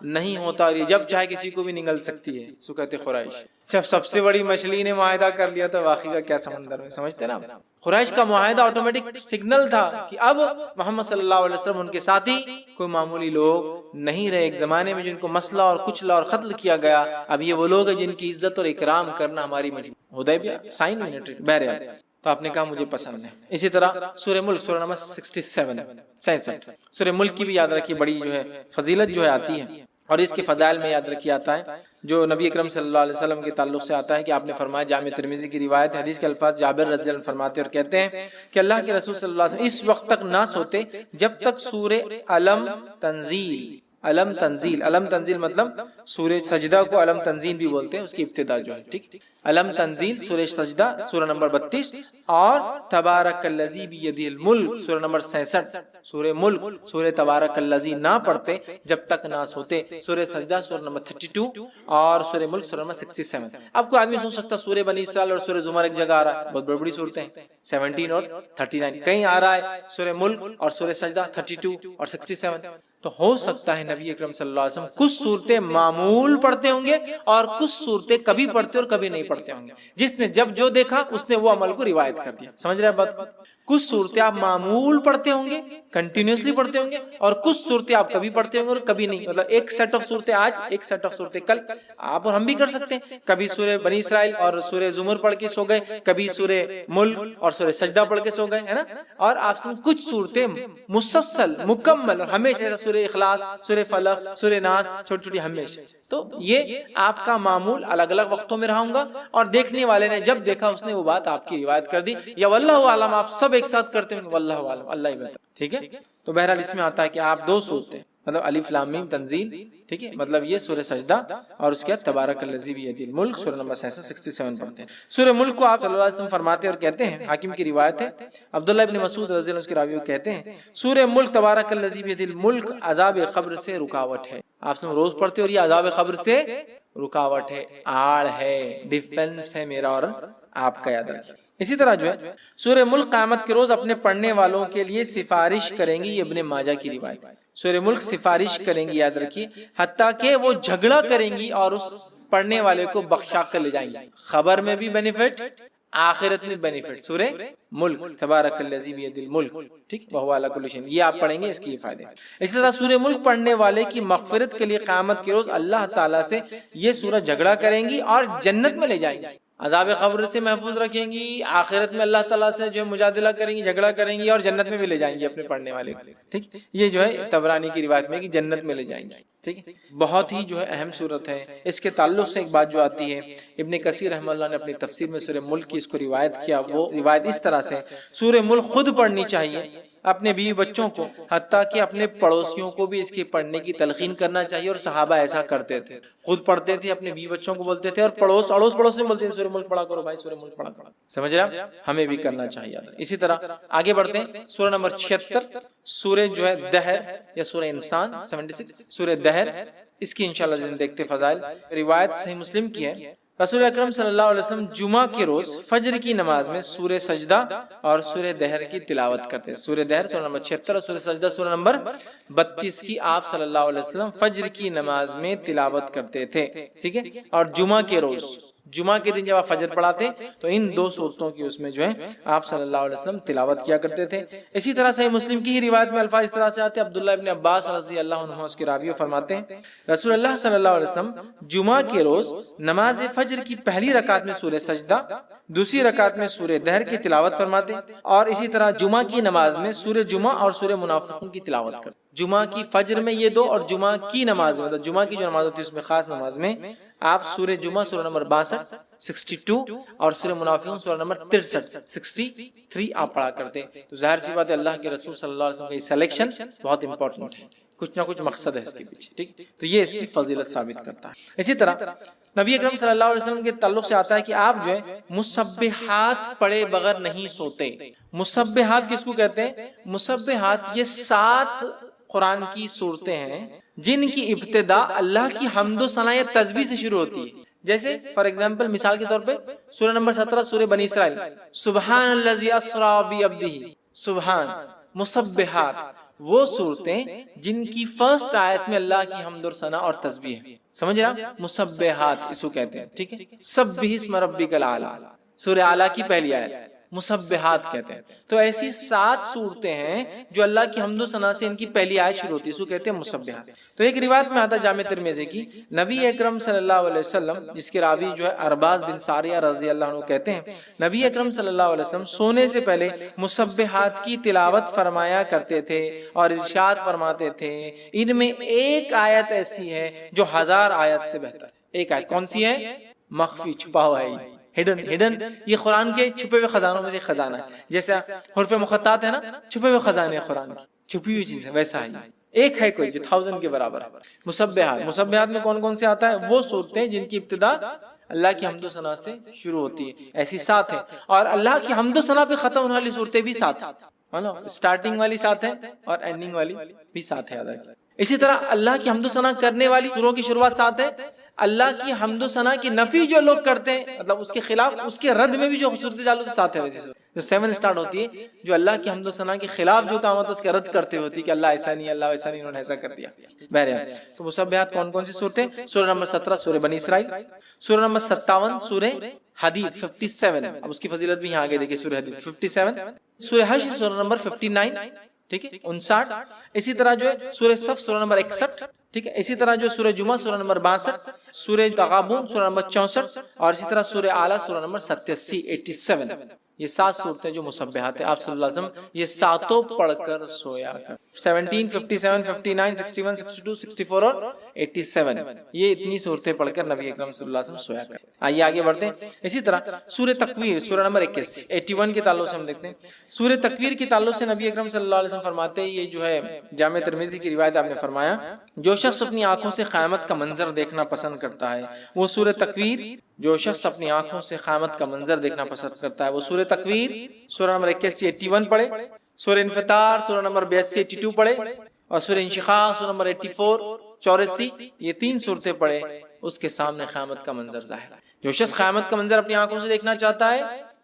نہیں ہوتا، اور یہ جب چاہے کسی کو بھی نگل سکتی ہے، سو کہتے قریش۔ جب سب سے بڑی مچھلی نے معاہدہ کر لیا تو باقی کا کیا سمندر میں، سمجھتے نا؟ قریش کا معاہدہ آٹومیٹک سگنل تھا کہ اب محمد صلی اللہ علیہ وسلم ان کے ساتھی کوئی معمولی لوگ نہیں رہے۔ ایک زمانے میں جن کو مسئلہ اور کچلا اور قتل کیا گیا، اب یہ وہ لوگ ہیں جن کی عزت اور اکرام کرنا ہماری مجبوری۔ حدیبیہ سائن ملٹری بہرحال، تو آپ نے کہا مجھے پسند ہے۔ اسی طرح سورہ ملک سورہ نمبر 67 سورہ ملک کی بھی یاد رکھیے، بڑی جو ہے فضیلت جو ہے آتی ہے، اور اس کے فضائل میں یاد رکھیے آتا ہے جو نبی اکرم صلی اللہ علیہ وسلم کے تعلق سے آتا ہے کہ آپ نے فرمایا، جامع ترمذی کی روایت، حدیث کے الفاظ جابر رضی اللہ عنہ فرماتے اور کہتے ہیں کہ اللہ کے رسول صلی اللہ علیہ وسلم اس وقت تک نہ سوتے جب تک سورہ علم تنزیل مطلب سورہ سجدہ کو علم تنزیل بھی بولتے ہیں، اس کی ابتدا جو ہے، ٹھیک، علم تنزیل سورہ سجدہ سورہ نمبر 32، اور تبارک الذی بیدہ الملک سورہ نمبر 66، سورہ ملک سورہ تبارک الذی نہ پڑھتے جب تک نہ سوتے، سورہ سجدہ سورہ نمبر 32 اور سورہ ملک سورہ نمبر 67۔ اب کوئی آدمی سن سکتا سورہ بنی اسرائیل اور سورہ زمر ایک جگہ آ رہا ہے، بہت بڑی صورتیں ہیں 17 اور 39، کہیں آ رہا ہے سورہ ملک اور سورہ سجدہ 32 اور 67۔ تو ہو سکتا ہے نبی اکرم صلی اللہ علیہ وسلم کچھ صورتیں معمول پڑھتے ہوں گے اور کچھ صورتیں کبھی پڑھتے اور کبھی نہیں پڑھتے ہوں گے، جس نے جب جو دیکھا اس نے وہ عمل کو روایت کر دیا۔ سمجھ رہے ہیں بات؟ کچھ صورتیں آپ معمول پڑھتے ہوں گے، کنٹینیوسلی پڑھتے ہوں گے، اور کچھ صورتیں آپ کبھی پڑھتے ہوں گے اور کبھی نہیں، مطلب ایک سیٹ آف صورتیں آج، ایک سیٹ آف صورتیں کل، آپ اور ہم بھی کر سکتے ہیں۔ کبھی سورہ بنی اسرائیل اور سورہ زمر پڑھ کے سو گئے، کبھی سورہ ملک اور سورہ سجدہ پڑھ کے سو گئے، ہے نا؟ اور آپ سے کچھ صورتیں مسلسل مکمل اور ہمیشہ، سورہ اخلاص، سورہ فلق، سورہ ناس، چھوٹی چھوٹی ہمیشہ۔ تو یہ آپ کا معمول الگ الگ وقتوں میں رہا ہوگا، اور دیکھنے والے نے جب دیکھا اس نے وہ بات آپ کی روایت کر دی، یا واللہ عالم آپ سب ایک ساتھ کرتے ہیں، واللہ عالم، اللہ ہی بہتر، ٹھیک ہے؟ تو بہرحال اس میں آتا ہے کہ آپ دو صورتیں، مطلب الف لام میم تنزیل، ٹھیک ہے، مطلب یہ سورہ سجدہ اور اس کے بعد تبارک الذی بیدہ الملک سورہ نمبر 67 پڑھتے ہیں۔ سورہ ملک کو آپ صلی اللہ علیہ وسلم فرماتے اور کہتے ہیں، حاکم کی روایت ہے، عبداللہ ابن مسعود رضی اللہ عنہ کے راوی کہتے ہیں، سورہ ملک تبارک الذی بیدہ الملک عذاب قبر سے رکاوٹ ہے۔ آپ سے روز پڑھتے اور یہ عذاب قبر سے رکاوٹ ہے، آڑ ہے، ڈیفنس ہے میرا اور آپ کا، یاد رکھیں۔ اسی طرح جو ہے سورہ ملک قیامت کے روز اپنے پڑھنے والوں کے لیے سفارش کریں گی، یہ ابن ماجہ کی روایت ہے۔ سورہ ملک سفارش کریں گی، یاد رکھیے، حتیٰ کہ وہ جھگڑا کریں گی اور اس پڑھنے والے کو بخشا کر لے جائیں گی، خبر میں بھی بینیفٹ، آخرت میں بینیفٹ۔ سورہ ملک تبارک الذی بیدہ الملک، ٹھیک، وہو علی کل شیء، یہ آپ پڑھیں گے، اس کے فائدے۔ اسی طرح سورہ ملک پڑھنے والے کی مغفرت کے لیے قیامت کے روز اللہ تعالیٰ سے یہ سورہ جھگڑا کریں گی اور جنت میں لے جائیں گی، عذاب قبر سے محفوظ رکھیں گی، آخرت میں اللہ تعالیٰ سے جو ہے مجادلہ کریں گی، جھگڑا کریں گی، اور جنت میں بھی لے جائیں گی اپنے پڑھنے والے کو، ٹھیک۔ یہ جو ہے طبرانی کی روایت میں کہ جنت میں لے جائیں گی، ٹھیک۔ بہت ہی جو ہے اہم صورت ہے۔ اس کے تعلق سے ایک بات جو آتی ہے، ابن کثیر رحمہ اللہ نے اپنی تفسیر میں سورہ ملک کی اس کو روایت کیا، وہ روایت اس طرح سے، سورہ ملک خود پڑھنی چاہیے اپنے بیوی بچوں کو، حتیٰ کہ اپنے پڑوسیوں کو بھی اس کے پڑھنے کی تلقین کرنا چاہیے، اور صحابہ ایسا کرتے تھے، خود پڑھتے تھے، اپنے بیوی بچوں کو بولتے تھے، اور اڑوس پڑوس میں بولتے تھے سورہ ملک پڑھا کرو بھائی، سورہ ملک پڑھا کرو، سمجھ رہے ہیں؟ ہمیں بھی کرنا چاہیے۔ اسی طرح آگے بڑھتے ہیں، سورہ نمبر 76 سورہ جو ہے دہر یا سورہ انسان 76 سورہ دہر، اس کی انشاءاللہ دیکھتے فضائل۔ روایت صحیح مسلم کی ہے، رسول اکرم صلی اللہ علیہ وسلم جمعہ کے روز فجر کی نماز میں سورہ سجدہ اور سورہ دہر کی تلاوت کرتے ہیں۔ سورہ دہر سورہ نمبر 76 اور سورہ سجدہ سورہ نمبر 32 کی آپ صلی اللہ علیہ وسلم فجر کی نماز میں تلاوت کرتے تھے، ٹھیک ہے۔ اور جمعہ کے روز، جمعہ کے دن جب آپ فجر پڑھاتے تو ان دو صورتوں کی اس میں جو ہے آپ صلی اللہ علیہ وسلم تلاوت کیا کرتے تھے۔ اسی طرح صحیح مسلم کی ہی روایت میں الفاظ اس طرح سے آتے ہیں، عبداللہ ابن عباس رضی اللہ عنہ اس کے راوی فرماتے ہیں، رسول اللہ صلی اللہ علیہ وسلم جمعہ کے روز نماز فجر کی پہلی رکعت میں سورہ سجدہ، دوسری رکعت میں سورہ دہر کی تلاوت فرماتے، اور اسی طرح جمعہ کی نماز میں سورہ جمعہ اور سورہ منافقون کی تلاوت کرتے۔ جمعہ کی فجر میں یہ دو، اور جمعہ کی نماز میں، مطلب جمعہ کی جو نماز ہوتی ہے اس میں خاص نماز میں آپ سورہ جمعہ سورہ نمبر 62 62 اور سورہ منافقون سورہ نمبر 63 63 آپ پڑھا کرتے۔ تو ظاہر سی بات ہے اللہ کے رسول صلی اللہ علیہ وسلم کی سلیکشن بہت امپورٹنٹ ہے، کچھ نہ کچھ مقصد ہے اس کے پیچھے، ٹھیک۔ تو یہ اس کی فضیلت ثابت کرتا ہے۔ اسی طرح نبی اکرم صلی اللہ علیہ وسلم کے تعلق سے آتا ہے کہ آپ جو ہے مسبحات پڑھے بغیر نہیں سوتے۔ مسبحات کس کو کہتے ہیں؟ مسبحات یہ 7 قرآن کی صورتیں ہیں جن کی ابتدا اللہ کی حمد و ثنا یا تسبیح سے شروع ہوتی ہے۔ جیسے فار ایگزامپل مثال کے طور پہ سورہ نمبر 17 سورہ بنی اسرائیل، سبحان الذی اسری بعبدہ، سبحان، مسبحات، وہ صورتیں جن کی فرسٹ آیت میں اللہ کی حمد اور ثنا اور تسبیح ہے. سمجھ رہا؟ مسبحات اس کو کہتے ہیں. ٹھیک ہے، سبح اسم ربک الاعلی، سورہ اعلیٰ کی پہلی آیت مسبحات کہتے ہیں. تو ایسی 7 صورتیں ہیں جو اللہ کی حمد و ثنا سے ان کی پہلی آیت شروع ہوتی ہے، اس کو کہتے ہیں مسبحات. تو ایک روایت میں آتا ہے جامع ترمذی کی، نبی اکرم صلی اللہ علیہ وسلم، جس کے راوی جو ہے ارباز بن ساریہ رضی اللہ عنہ کہتے ہیں، نبی اکرم صلی اللہ علیہ وسلم سونے سے پہلے مسبحات کی تلاوت فرمایا کرتے تھے اور ارشاد فرماتے تھے، ان میں ایک آیت ایسی ہے جو 1000 آیت سے بہتر ہے. ایک آیت کون سی ہے؟ مخفی، چھپا ہوا ہے، ہڈن. یہ قرآن کے چھپے ہوئے خزانوں میں سے خزانہ ہے. جیسے حروف مقطعات ہے نا، چھپے ہوئے خزانے ہیں قرآن کی، چھپی ہوئی چیز ہے، ویسا ہے. ایک ہے کوئی جو 1000 کے برابر ہے. مسبحات میں کون کون سے آتا ہے؟ وہ صورتیں جن کی ابتدا اللہ کی حمد و ثنا سے شروع ہوتی ہے، ایسی 7 ہیں. اور اللہ کی حمد و ثنا پہ ختم ہونے والی صورتیں بھی 7 ہیں، اسٹارٹنگ والی 7 ہیں اور اینڈنگ والی بھی 7 ہے. اسی طرح اللہ کی حمد و ثنا کرنے والی سوروں کی شروعات 7 ہے. اللہ کی حمد و ثنا کی نفی جو لوگ کرتے ہیں، مطلب اس کے خلاف، اس کے رد میں بھی جو صورتیں چالو ہوتی 7 ہے. ویسے جو 7 سٹارٹ ہوتی ہے، جو اللہ کی حمد و ثنا کے خلاف جو کام ہوتا ہے اس کے رد کرتے ہوتی کہ اللہ ایسا نہیں، اللہ ایسا نہیں، انہوں نے ایسا کر دیا. بہرحال تو مسبحات کون کون سی صورتیں؟ سورہ نمبر 17 سورہ بنی اسرائیل، سورہ نمبر 57 سورہ حدید 57. اب اس کی فضیلت بھی یہاں آگے دیکھیں، سورہ حدید 57، سورہ حشر سورہ نمبر 59، ٹھیک ہے 59. اسی طرح جو ہے سورہ صف سورہ نمبر 61، ٹھیک ہے. اسی طرح جو سورہ جمعہ سورہ نمبر 62، سورہ تغابن سورہ نمبر 64، اور اسی طرح سورہ اعلیٰ سورہ نمبر 87. یہ 7 صورتیں جو مسبحات ہیں. آپ صلی اللہ علیہ وسلم یہ 7 پڑھ کر سویا کر. 17، 57، 59، 61، 62، 64 اور 87، یہ اتنی صورتیں پڑھ کر نبی اکرم صلی اللہ علیہ وسلم سویا کر. آئیے آگے بڑھتے ہیں. اسی طرح سورہ تکویر سورہ نمبر 81 کے تعلق سے ہم دیکھتے ہیں. سورہ تکویر کے تعلق سے نبی اکرم صلی اللہ علیہ وسلم فرماتے ہیں، یہ جو ہے جامع ترمذی کی روایت آپ نے فرمایا، جو شخص اپنی آنکھوں سے قیامت کا منظر دیکھنا پسند کرتا ہے وہ سورہ تکویر، جو شخص اپنی آنکھوں سے قیامت کا منظر دیکھنا پسند کرتا ہے وہ سورہ تکویر سورہ نمبر 81 پڑھے، سورہ انفطار سورہ نمبر 82 پڑھے، اور سورہ انشقاق سورہ نمبر 84 یہ 3 صورتیں پڑھے. اس کے سامنے قیامت کا منظر ظاہر ہے. جو شخص قیامت کا منظر اپنی آنکھوں سے دیکھنا چاہتا ہے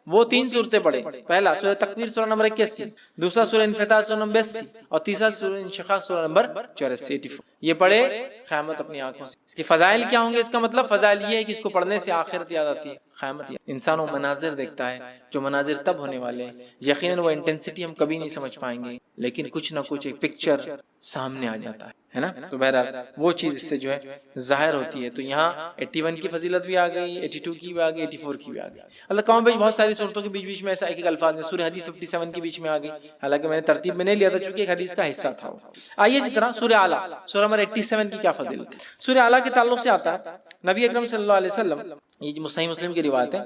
وہ 3 صورتیں پڑھے. پہلا سورہ تکویر سورہ نمبر 81، دوسرا سورہ انفطار سورہ نمبر 82، اور تیسرا سورہ انشقاق سورہ نمبر 84. یہ پڑھے قیامت اپنی آنکھوں سے. اس کے فضائل کیا ہوں گے؟ اس کا مطلب فضائل یہ ہے کہ اس کو پڑھنے سے آخرت یاد آتی ہے، قیامت. انسان وہ مناظر دیکھتا ہے جو مناظر تب ہونے والے ہیں، یقیناً وہ انٹینسٹی ہم کبھی نہیں سمجھ پائیں گے، لیکن کچھ نہ کچھ ایک پکچر سامنے آ جاتا ہے نا. تو بہرحال وہ چیز اس سے جو ہے ظاہر ہوتی ہے. تو یہاں 81 کی فضیلت بھی آ گئی، 82 کی بھی آ گئی، 84 کی بھی آ گئی. اللہ کام بیچ بہت ساری صورتوں کے بیچ میں ایسا ایک الفاظ ہے. سورہ حدیث 57 کے بیچ میں آ گئی، حالانکہ میں نے ترتیب میں نہیں لیا تھا چونکہ ایک حدیث کا حصہ تھا. آئیے اسی طرح سورہ اعلیٰ سورہ نمبر 87 کی کیا فضیلت ہے؟ سورہ اعلیٰ کے تعلق سے آتا ہے نبی اکرم صلی اللہ علیہ وسلم، یہ صحیح مسلم کی روایت ہے،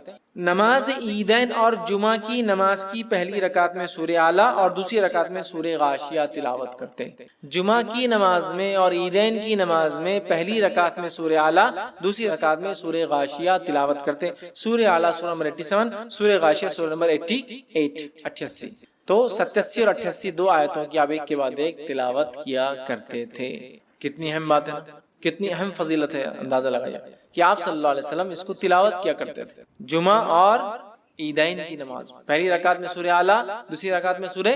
نماز عیدین اور جمعہ کی نماز کی پہلی رکعت میں سورہ اعلیٰ اور دوسری رکعت میں سورہ غاشیہ تلاوت کرتے ہیں. جمعہ کی نماز میں اور عیدین کی نماز میں پہلی رکعت میں سورہ اعلیٰ، دوسری رکعت میں سورہ غاشیہ تلاوت کرتے ہیں. سورہ اعلیٰ سورہ نمبر 87، سورہ غاشیہ سورہ نمبر 88. تو 87 اور 88 2 آیتوں کی آپ ایک کے بعد ایک تلاوت کیا کرتے تھے. کتنی اہم بات ہے، کتنی اہم فضیلت ہے. اندازہ لگایا کہ آپ صلی اللہ علیہ وسلم اس کو تلاوت کیا کرتے تھے. جمعہ اور عیدین کی نماز پہلی رکعت میں سورہ اعلیٰ، دوسری رکعت میں سورہ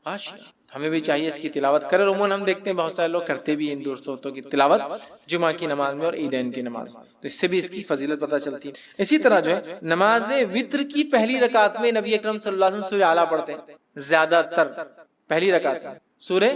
غاشیہ. ہمیں بھی چاہیے اس کی تلاوت کرے. عموماً ہم دیکھتے ہیں بہت سارے لوگ کرتے بھی ان صورتوں کی تلاوت جمعہ کی نماز میں اور عیدین کی نماز میں، تو اس سے بھی اس کی فضیلت پتہ چلتی ہے. اسی طرح جو ہے نماز وتر کی پہلی رکعت میں نبی اکرم صلی اللہ علیہ وسلم سورہ اعلیٰ پڑھتے ہیں. زیادہ تر پہلی رکعت میں سورہ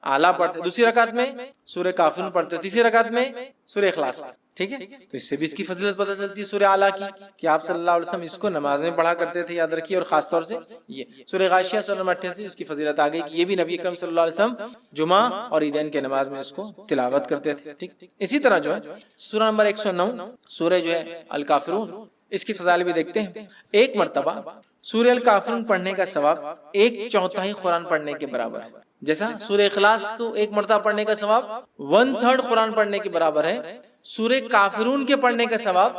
اعلیٰ پڑھتے، دوسری رکعت میں سورہ کافرون پڑھتے، تیسری رکعت میں سورہ اخلاص. ٹھیک ہے، تو اس سے بھی اس کی فضیلت پتہ چلتی ہے سورہ اعلیٰ کی، کہ آپ صلی اللہ علیہ وسلم اس کو نماز میں پڑھا کرتے تھے. یاد رکھیے. اور خاص طور سے یہ سورہ غاشیہ سورہ نمبر 88 اس کی فضیلت آ گئی کہ یہ بھی نبی اکرم صلی اللہ علیہ وسلم جمعہ اور عیدین کے نماز میں اس کو تلاوت کرتے تھے. ٹھیک. اسی طرح جو ہے سورہ نمبر 109 سورہ جو ہے الکافرون، اس کی فضائل بھی دیکھتے ہیں. ایک مرتبہ سورہ الکافرون پڑھنے کا ثواب 1/4 قرآن پڑھنے کے برابر ہے. جیسا سورہ اخلاص کو 1 مرتبہ پڑھنے کا ثواب 1/3 قرآن پڑھنے کے برابر ہے، سورہ کافرون کے پڑھنے کا ثواب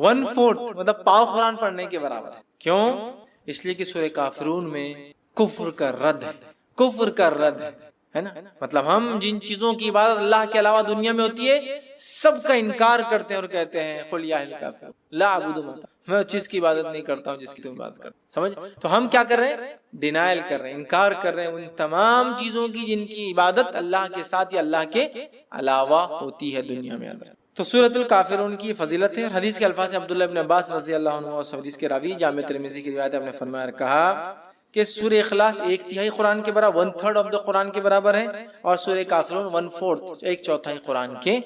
1/4 مطلب پاؤ قرآن پڑھنے کے برابر ہے. کیوں؟ اس لیے کہ سورہ کافرون میں کفر کا رد ہے. کفر کا رد ہے. ہے نا. مطلب ہم جن چیزوں کی عبادت اللہ کے علاوہ دنیا میں ہوتی ہے سب کا انکار کرتے ہیں اور کہتے ہیں قل یا اہل الکافر لا اعبد ما تعبدون، میں اس چیز کی عبادت نہیں کرتا ہوں جس کی تم عبادت کرتے. سمجھ؟ تو ہم کیا کر رہے ہیں؟ ڈینائل کر رہے ہیں، انکار کر رہے ہیں ان تمام چیزوں کی جن کی عبادت اللہ کے ساتھ یا اللہ کے علاوہ ہوتی ہے دنیا میں. تو سورۃ الکافرون کی فضیلت ہے. حدیث کے الفاظ عبداللہ ابن عباس رضی اللہ عنہ اور حدیث کے راوی جامع ترمذی کی روایت نے فرمایا اور کہا کہ سورہ اخلاص 1/3 قرآن کے برابر 1/3 آف دا قرآن کے برابر ہے، اور سورہ کافرون 1/4 1/4 قرآن کے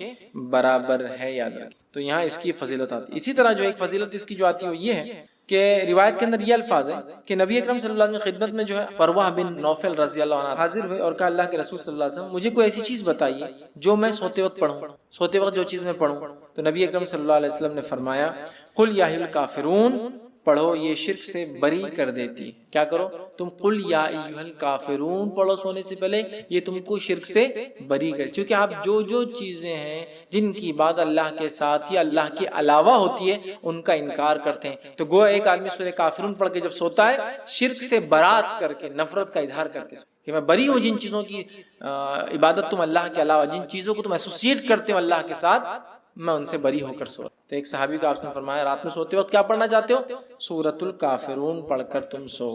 برابر ہے. یاد رکھیں. تو یہاں اس کی فضیلت آتی ہے. اسی طرح جو ایک فضیلت اس کی جو آتی ہے وہ یہ ہے کہ روایت کے اندر یہ الفاظ ہیں کہ نبی اکرم صلی اللہ علیہ وسلم کی خدمت میں جو ہے فروہ بن نوفل رضی اللہ عنہ حاضر ہوئے اور کہا اللہ کے رسول صلی اللہ علیہ وسلم مجھے کوئی ایسی چیز بتائیے جو میں سوتے وقت پڑھوں، سوتے وقت جو چیز میں پڑھوں. تو نبی اکرم صلی اللہ علیہ وسلم نے فرمایا قل یا اہل الکافرون پڑھو، یہ شرک سے بری کر دیتی. کیا کرو؟ تم قل یا ایھا الکافرون پڑھو سونے سے پہلے، یہ تم کو شرک سے بری کر. چونکہ آپ جو چیزیں ہیں جن کی عبادت اللہ کے ساتھ یا اللہ کے علاوہ ہوتی ہے ان کا انکار کرتے ہیں. تو گویا ایک آدمی سورہ کافرون پڑھ کے جب سوتا ہے شرک سے برات کر کے، نفرت کا اظہار کر کے کہ میں بری ہوں جن چیزوں کی عبادت تم اللہ کے علاوہ، جن چیزوں کو تم ایسوسیٹ کرتے ہو اللہ کے ساتھ، میں ان سے بری ہو کر سو. تو ایک صحابی کو آپ نے فرمایا رات میں سوتے وقت کیا پڑھنا چاہتے ہو؟ سورۃ الکافرون پڑھ کر تم سو.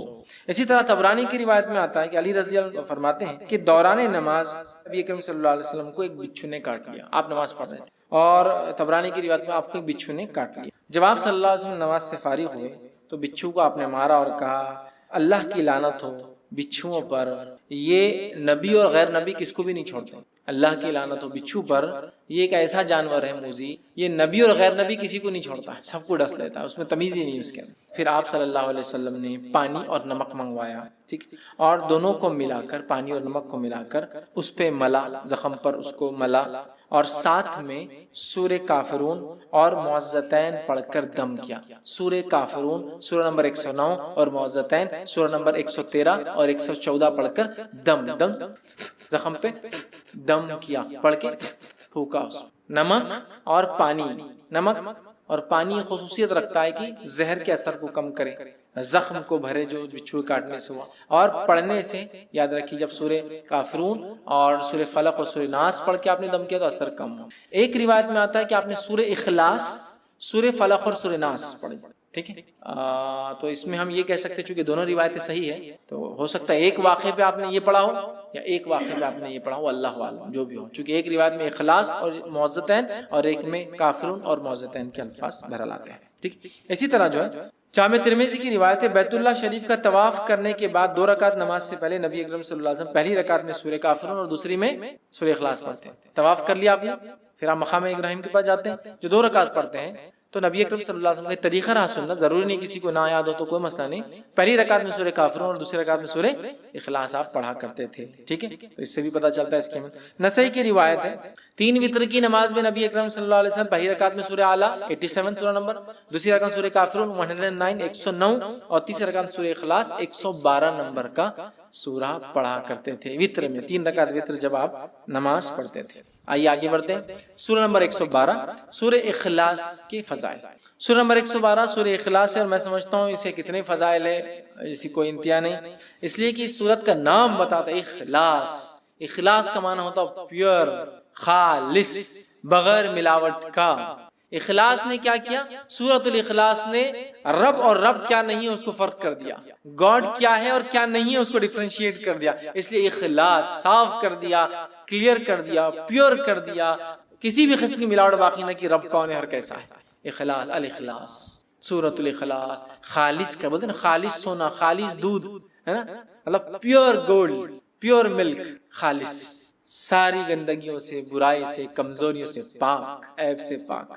اسی طرح طبرانی کی روایت میں آتا ہے کہ علی رضی اللہ عنہ فرماتے ہیں کہ دوران نماز نبی اکرم صلی اللہ علیہ وسلم کو ایک بچھو نے کاٹ لیا. آپ نماز پڑھ رہے تھے اور طبرانی کی روایت میں آپ کو ایک بچھو نے کاٹ لیا. جب آپ صلی اللہ علیہ وسلم نماز سے فارغ ہوئے تو بچھو کو آپ نے مارا اور کہا اللہ کی لعنت ہو بچھوؤں پر، یہ نبی اور غیر نبی کس کو بھی نہیں چھوڑتے. اللہ کی لعنت ہو بچھو پر، یہ ایک ایسا جانور ہے موذی، یہ نبی اور غیر نبی کسی کو نہیں چھوڑتا ہے، سب کو ڈس لیتا ہے، اس میں تمیز ہی نہیں اس کے. پھر آپ صلی اللہ علیہ وسلم نے پانی اور نمک منگوایا، ٹھیک، اور دونوں کو ملا کر، پانی اور نمک کو ملا کر اس پہ ملا، زخم پر اس کو ملا، اور ساتھ میں سورہ کافرون اور معوذتین پڑھ کر دم کیا. سورہ کافرون سورہ نمبر 109 اور معوذتین سورہ نمبر 113 اور 114 پڑھ کر دم زخم پہ دم کیا، پڑھ کے پھونکا. نمک اور پانی، نمک اور پانی خصوصیت رکھتا ہے کہ زہر کے اثر کو کم کرے، زخم کو بھرے جو بچھو کاٹنے سے ہوا. اور پڑھنے سے یاد رکھیے جب سورہ کافرون اور سورہ فلق اور سورہ ناس پڑھ کے آپ نے دم کیا تو اثر کم ہو. ایک روایت میں آتا ہے کہ آپ نے سورہ اخلاص، سورہ فلق اور سورہ ناس پڑھی. ٹھیک ہے، تو اس میں ہم یہ کہہ سکتے چونکہ دونوں روایتیں صحیح ہیں تو ہو سکتا ہے ایک واقعے پہ آپ نے یہ پڑھا ہو یا ایک واقعے پہ آپ نے یہ پڑھا ہو، اللہ عالم جو بھی ہو. چونکہ ایک روایت میں اخلاص اور معوذتین اور ایک میں کافرون اور معوذتین کے الفاظ بہرحال آتے ہیں. ٹھیک، اسی طرح جو ہے جامع ترمذی کی روایت ہے بیت اللہ شریف کا طواف کرنے کے بعد 2 رکعت نماز سے پہلے نبی اکرم صلی اللہ علیہ وسلم پہلی رکعت میں سورہ کافرون اور دوسری میں سورہ اخلاص پڑھتے ہیں. طواف کر لیا آپ نے، پھر آپ مقام ابراہیم کے پاس جاتے ہیں جو 2 رکعت پڑھتے ہیں. تو نبی اکرم صلی اللہ علیہ وسلم کا طریقہ رہا سننا، ضروری نہیں کسی کو نہ یاد ہو تو کوئی مسئلہ نہیں. پہلی رکعت میں سورہ کافرون اور دوسری رکعت میں سورہ اخلاص آپ پڑھا کرتے تھے. ٹھیک ہے، تو اس سے بھی پتہ چلتا ہے اس کے میں. نسائی کی روایت ہے 3 وتر کی نماز میں نبی اکرم صلی اللہ علیہ وسلم پہلی رکعت میں سورہ اعلیٰ 87 سورہ نمبر، دوسری رکعت سورہ کافرون 109 109 اور تیسری رکعت سورہ اخلاص 112 نمبر کا سورہ پڑھا کرتے تھے وتر میں. 3 رکعت وتر جب آپ نماز پڑھتے تھے. آئیے آگے بڑھتے ہیں. سورہ نمبر 112 سورہ اخلاص کے فضائل. سورہ نمبر 112 سورہ اخلاص ہے اور میں سمجھتا ہوں اسے کتنے فضائل ہے اسی کوئی انتہا نہیں، اس لیے کہ اس سورت کا نام بتاتا ہے اخلاص. اخلاص کا معنی ہوتا ہے پیور، خالص، بغیر ملاوٹ کا. اخلاص نے کیا کیا؟ سورۃ الاخلاص نے رب اور رب کیا نہیں ہے اس کو فرق کر دیا، گاڈ کیا ہے اور کیا نہیں ہے اس کو ڈیفرینشیٹ کر دیا. اس لیے اخلاص صاف کر دیا، کلیئر کر دیا، پیور کر دیا، کسی بھی قسم کی ملاوٹ باقی نہ کی. رب کون ہے اور کیسا ہے. اخلاص، الاخلاص، سورۃ الاخلاص. خالص کا بولتے ہیں نا، خالص سونا، خالص دودھ ہے نا، مطلب پیور گولڈ، پیور ملک، خالص، ساری گندگیوں سے، برائی سے، کمزوریوں سے پاک، عیب سے پاک.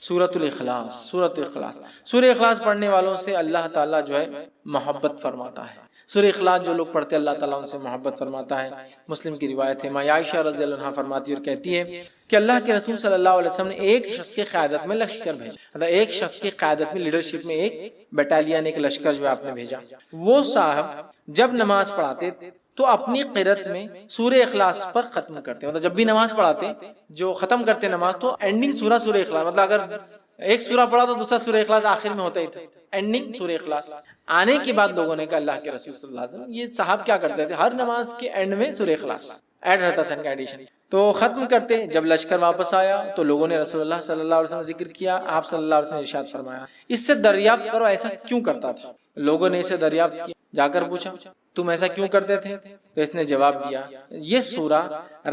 سورۃ الاخلاص. سورۃ الاخلاص، سورہ اخلاص پڑھنے والوں سے اللہ تعالیٰ جو ہے محبت فرماتا ہے. سورہ اخلاص جو لوگ پڑھتے ہیں اللہ تعالیٰ ان سے محبت فرماتا ہے. مسلم کی روایت ہے، ماں عائشہ رضی اللہ عنہا فرماتی اور کہتی ہے کہ اللہ کے رسول صلی اللہ علیہ وسلم نے ایک شخص کی قیادت میں لشکر بھیجا، مطلب ایک شخص کی قیادت میں، لیڈرشپ میں ایک بٹالین، ایک لشکر جو آپ نے بھیجا. وہ صاحب جب نماز پڑھاتے تو اپنی قرأت میں سورہ اخلاص پر ختم کرتے، مطلب جب بھی نماز پڑھاتے جو ختم کرتے نماز تو اینڈنگ سورہ اخلاص، مطلب اگر ایک سورہ پڑھا تو دوسرا سورہ اخلاص آخر میں ہوتا ہی تھا، اینڈنگ سورہ اخلاص۔ آنے کے بعد لوگوں نے کہا اللہ کے رسول صلی اللہ علیہ وسلم، یہ صاحب کیا کرتے تھے، ہر نماز کے اینڈ میں سورہ اخلاص ایڈ رہتا تھا، ان کا ایڈیشن۔ تو ختم کرتے، جب لشکر واپس آیا تو لوگوں نے رسول اللہ صلی اللہ علیہ وسلم ذکر کیا، آپ صلی اللہ علیہ وسلم نے ارشاد فرمایا اس سے دریافت کرو ایسا کیوں کرتا تھا۔ لوگوں نے اسے دریافت کیا، جا کر پوچھا تم ایسا کیوں کرتے تھے، تو اس نے جواب دیا یہ سورہ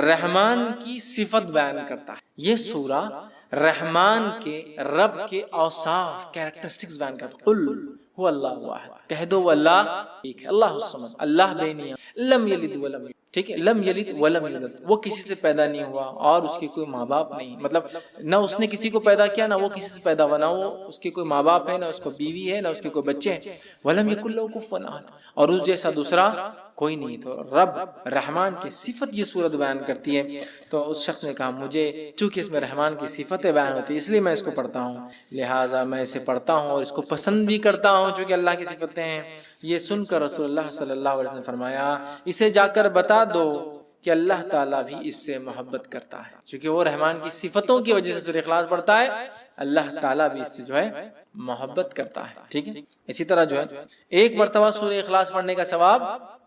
رحمان کی صفت بیان کرتا ہے، یہ سورہ رحمان کے رب کے اوصاف کیریکٹرسٹکس بیان کرتا ہے۔ قل هو اللہ واحد، کہہ دو وہ اللہ ایک ہے، اللہ الصمد، اللہ بے نیاز، لم یلد ولم یولد، ٹھیک ہے، لم یلد ولم یولد، وہ کسی سے پیدا نہیں ہوا اور اس کے کوئی ماں باپ نہیں، مطلب نہ اس نے کسی کو پیدا کیا نہ وہ کسی سے پیدا ہوا، نہ وہ اس کے کوئی ماں باپ ہے نہ اس کو بیوی ہے نہ اس کے کوئی بچے ہیں، ولم یکن لہ کفوا احد، اور اس جیسا دوسرا کوئی نہیں۔ تو رب رحمان کی صفت یہ صورت بیان کرتی ہے۔ تو اس شخص نے کہا مجھے چونکہ اس میں رحمان کی صفتیں بیان ہوتی ہے اس لیے میں اس کو پڑھتا ہوں، لہٰذا میں اسے پڑھتا ہوں اور اس کو پسند بھی کرتا ہوں چونکہ اللہ کی صفتیں ہیں۔ یہ سن کر رسول اللہ صلی اللہ علیہ وسلم نے فرمایا اسے جا کر بتا دو کہ اللہ تعالیٰ بھی اس سے محبت کرتا ہے، کیونکہ وہ رحمان کی صفتوں کی وجہ سے سورہ اخلاص پڑھتا ہے، اللہ تعالیٰ بھی اس سے جو ہے محبت کرتا ہے، ٹھیک ہے۔ اسی طرح جو ہے ایک مرتبہ سورہ اخلاص پڑھنے کا ثواب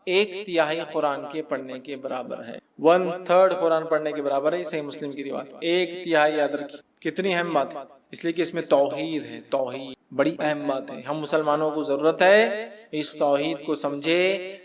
1/3 قرآن کے پڑھنے کے برابر ہے، 1/3 قرآن پڑھنے کے برابر ہے، یہ صحیح مسلم کی روایت ہے۔ 1/3 یاد رکھیے کتنی اہم بات ہے، اس لیے کہ اس میں توحید ہے، توحید بڑی اہم بات ہے۔ ہم مسلمانوں کو ضرورت ہے اس توحید کو سمجھے،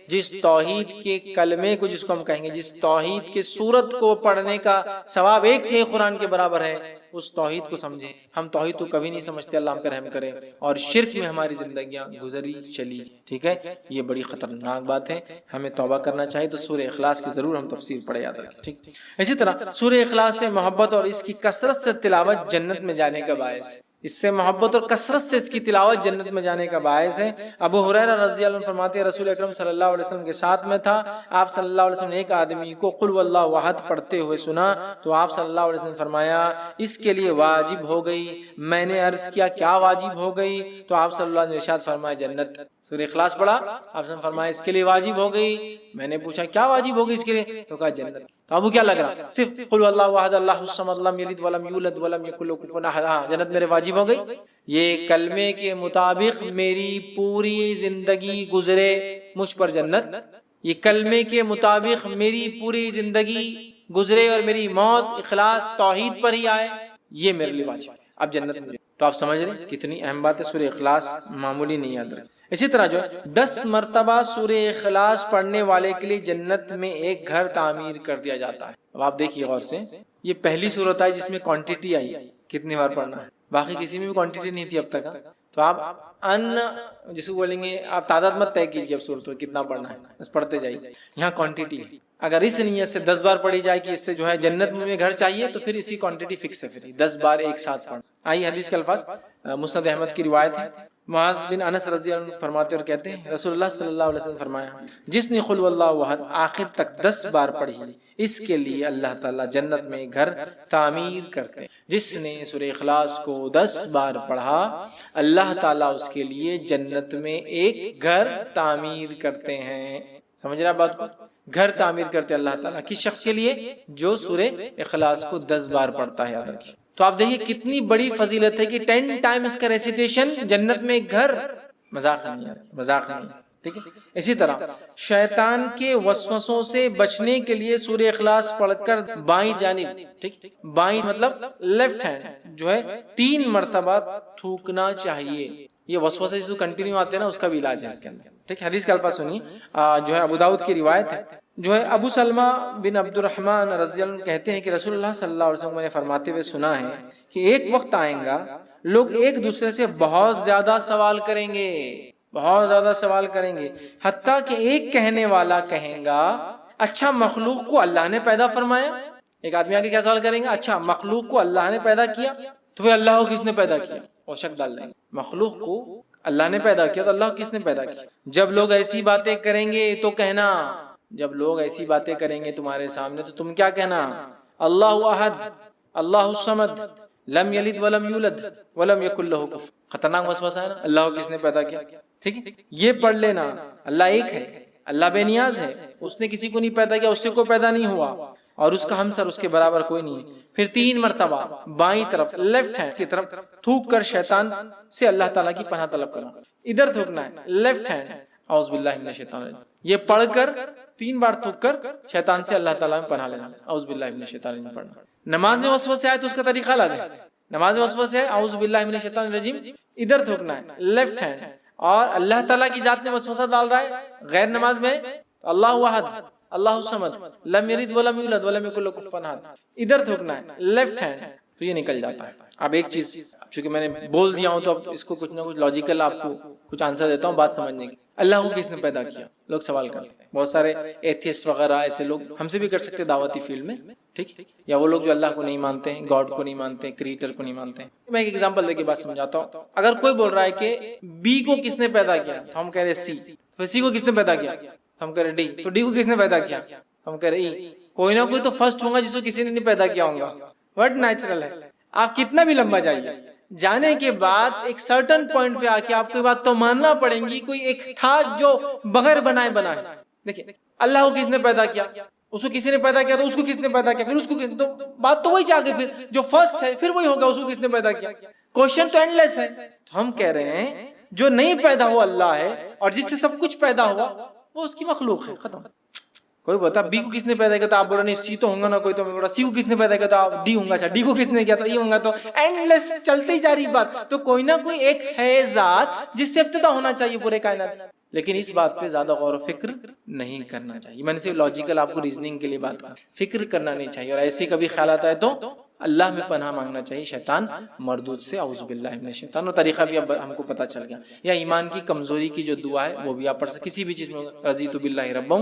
جس توحید کے کلمے کو جس کو ہم کہیں گے، جس توحید کے سورت کو پڑھنے کا ثواب 1/3 قرآن کے برابر ہے، اس توحید کو سمجھے۔ ہم توحید کو کبھی نہیں سمجھتے، اللہ ہم پر رحم کرے، اور شرک میں ہماری زندگیاں گزری چلی، ٹھیک ہے، یہ بڑی خطرناک بات ہے، ہمیں توبہ کرنا چاہیے۔ تو سورہ اخلاص کی ضرور ہم تفسیر پڑھے یاد رکھیں، ٹھیک۔ اسی طرح سورہ اخلاص سے محبت اور اس کی کثرت سے تلاوت جنت میں جانے کا باعث ہے، اس سے محبت اور کثرت سے اس کی تلاوت جنت میں جانے کا باعث ہے۔ ابو ہریرہ رضی اللہ عنہ فرماتے ہیں رسول اکرم صلی اللہ علیہ وسلم کے ساتھ میں تھا، آپ صلی اللہ علیہ وسلم نے ایک آدمی کو قل واللہ احد پڑھتے ہوئے سنا تو آپ صلی اللہ علیہ وسلم نے فرمایا اس کے لیے واجب ہو گئی۔ میں نے عرض کیا کیا واجب ہو گئی؟ تو آپ صلی اللہ علیہ وسلم نے ارشاد فرمایا جنت۔ سورہ اخلاص پڑھا، آپ نے فرمایا اس کے لیے واجب ہو گئی۔ میں نے پوچھا کیا واجب ہو گئی اس کے لیے؟ تو کہا جنت۔ تو ابو کیا لگ رہا؟ صرف قل واللہ احد اللہ الصمد لم یلد ولم یولد ولم یکن لہ کفوا احد، جنت میرے واجب ہو گئی۔ یہ کلمے کے مطابق میری پوری زندگی گزرے مجھ پر جنت، یہ کلمے کے مطابق میری پوری زندگی گزرے اور میری موت اخلاص توحید پر ہی آئے، یہ میرے لیے واجب ہے، اب جنت مجھے۔ تو آپ سمجھ رہے ہیں کتنی اہم بات ہے، سورہ اخلاص معمولی نہیں یاد رکھیں۔ اسی طرح جو ہے 10 مرتبہ سورہ اخلاص پڑھنے والے کے لیے جنت میں ایک گھر تعمیر کر دیا جاتا ہے۔ اب آپ دیکھیے غور سے، یہ پہلی صورت ہے جس میں کوانٹٹی آئی، کتنی بار پڑھنا ہے، باقی کسی میں بھی کوانٹٹی نہیں تھی اب تک۔ تو آپ جس کو بولیں گے آپ تعداد مت طے کیجیے اب صورتوں کتنا پڑھنا ہے، بس پڑھتے جائیے، یہاں کوانٹٹی ہے۔ اگر اس نیت سے 10 بار پڑھی جائے کہ اس سے جو ہے جنت میں گھر چاہیے تو پھر اسی کوانٹٹی فکس ہے، پھر 10 بار ایک ساتھ پڑھنا۔ آئیے حدیث کے الفاظ، مسند احمد کی روایت ہے، معاذ بن انس رضی اللہ عنہ فرماتے اور کہتے ہیں رسول اللہ صلی اللہ علیہ وسلم فرمایا جس نے قل واللہ احد آخر تک 10 بار پڑھی اس کے لیے اللہ تعالیٰ جنت میں گھر تعمیر کرتے ہیں۔ جس نے سورہ اخلاص کو 10 بار پڑھا اللہ تعالیٰ اس کے لیے جنت میں ایک گھر تعمیر کرتے ہیں۔ سمجھ رہا بات کو؟ گھر تعمیر کرتے اللہ تعالیٰ کس شخص کے لیے؟ جو سورہ اخلاص کو 10 بار پڑھتا ہے، یاد رکھیے۔ تو آپ دیکھیے کتنی بڑی فضیلت ہے کہ 10 ٹائمز کا ریسیٹیشن جنت میں ایک گھر، مذاق نہیں ہے، مذاق نہیں، ٹھیک ہے۔ اسی طرح شیطان کے وسوسوں سے بچنے کے لیے سورہ اخلاص پڑھ کر بائیں جانب، ٹھیک، بائیں مطلب لیفٹ ہینڈ جو ہے 3 مرتبہ تھوکنا چاہیے۔ یہ وسوسے جو کنٹینیو آتے ہیں نا اس کا بھی علاج ہے اس کے اندر، ٹھیک۔ حدیث کا الفاظ سنیے، جو ہے ابو داؤد کی روایت ہے، جو ہے ابو سلمہ بن عبد الرحمن رضی اللہ عنہ کہتے ہیں کہ رسول اللہ صلی اللہ علیہ وسلم نے فرماتے ہوئے سنا ہے کہ ایک وقت آئیں گا لوگ ایک دوسرے سے بہت زیادہ سوال کریں گے، بہت زیادہ سوال کریں گے، حتیٰ کہ ایک کہنے والا کہیں گا اچھا مخلوق کو اللہ نے پیدا فرمایا۔ ایک آدمی آگے کیا سوال کریں گا؟ اچھا مخلوق کو اللہ نے پیدا کیا، تو پھر اللہ کو کس نے پیدا کیا؟ وہ شک ڈال لیں گے، مخلوق کو اللہ نے پیدا کیا تو اللہ کو کس نے پیدا کیا؟ جب لوگ ایسی باتیں کریں گے تو کہنا، جب لوگ ایسی باتیں کریں گے تمہارے سامنے تو تم کیا کہنا؟ اللہ احد اللہ الصمد لم یلد ولم یولد ولم یکن لہ کفوا۔ خطرناک وسوسہ ہے نا، اللہ کو کس نے پیدا کیا، ٹھیک ہے۔ یہ پڑھ لینا، اللہ ایک ہے، اللہ بے نیاز ہے، اس نے کسی کو نہیں پیدا کیا، اس سے کوئی پیدا نہیں ہوا، اور اس کا ہمسر اس کے برابر کوئی نہیں ہے. پھر 3 مرتبہ بائیں طرف لیفٹ ہینڈ کی طرف تھوک کر شیطان سے اللہ تعالیٰ کی پناہ طلب کرنا. ادھر تھوکنا ہے لیفٹ ہینڈ اعوذ باللہ من الشیطان الرجیم. یہ پڑھ کر 3 بار تھوک کر شیطان سے اللہ تعالیٰ میں پناہ لینا. اعوذ باللہ من الشیطان الرجیم پڑھنا. نماز میں وسوسے آئے تو اس کا طریقہ الگ ہے. نماز میں وسوسے آئے اعوذ باللہ من الشیطان الرجیم ادھر تھوکنا ہے لیفٹ ہینڈ. اور اللہ تعالیٰ کی ذات میں وسوسہ ڈال رہا ہے غیر نماز میں اللہ احد اللہ الصمد لم یلد ولم یولد ولم یکن لہ کفوا احد ادھر تھوکنا ہے لیفٹ ہینڈ تو یہ نکل جاتا ہے. اب ایک چیز چونکہ میں نے بول دیا ہوں تو اب اس کو کچھ نہ کچھ لاجیکل آپ کو کچھ آنسر دیتا ہوں بات سمجھنے کی. اللہ کو کس نے پیدا کیا؟ لوگ سوال کرتے ہیں. بہت سارے ایتھیسٹ وغیرہ ایسے لوگ ہم سے بھی کر سکتے دعوتی فیلڈ میں ٹھیک, یا وہ لوگ جو اللہ کو نہیں مانتے ہیں, گاڈ کو نہیں مانتے ہیں, کریٹر کو نہیں مانتے ہیں. میں ایک ایگزامپل دے کے بات سمجھاتا ہوں. اگر کوئی بول رہا ہے کہ بی کو کس نے پیدا کیا تو ہم کہہ رہے سی. تو سی کو کس نے پیدا کیا تو ہم کہہ رہے ڈی. تو ڈی کو کس نے پیدا کیا ہم کہہ رہے ای. کوئی نہ کوئی تو فرسٹ ہوگا جس کو کسی نے نہیں پیدا کیا ہوگا. وٹ نیچرل ہے. آپ کتنا بھی لمبا جائیے, جانے کے بعد ایک سرٹن پوائنٹ پہ آ کے آپ کو بات تو ماننا پڑے گی کوئی ایک تھا جو بغیر بنائے بنا ہے. دیکھیں اللہ کو کس نے پیدا کیا, اس کو کسی نے پیدا کیا, تو اس کو کس نے پیدا کیا, پھر اس کو تو بات تو وہی چاہ کے پھر جو فرسٹ ہے پھر وہی ہوگا اس کو کس نے پیدا کیا. کوشچن تو اینڈ لیس ہے. تو ہم کہہ رہے ہیں جو نہیں پیدا ہوا اللہ ہے اور جس سے سب کچھ پیدا ہوا وہ اس کی مخلوق ہے. ختم. کوئی بتا بی کو کس نے پیدا کیا تھا, آپ بولا نہیں سی تو ہوں گا نا کوئی, تو میں بولا سی کو کس نے پیدا کیا تھا, آپ ڈی ہوں گا. اچھا ڈی کو کس نے کیا تھا, ای ہوں گا. تو اینڈ لیس چلتی جا رہی بات. تو کوئی نہ کوئی ایک ہے ذات جس سے ابتدا ہونا چاہیے پورے کائنات. لیکن اس بات پہ زیادہ غور و فکر نہیں کرنا چاہیے. میں نے صرف لاجیکل آپ کو ریزننگ کے لیے بات کی, فکر کرنا نہیں چاہیے. اور ایسے کبھی خیالات آئے تو اللہ میں پناہ مانگنا چاہیے شیطان مردود سے. اعوذ باللہ من الشیطان. اور طریقہ بھی اب ہم کو پتہ چل گیا. یا ایمان کی کمزوری کی جو دعا ہے وہ بھی آپ پڑھ سکتے کسی بھی چیز میں. رضیت باللہ ربا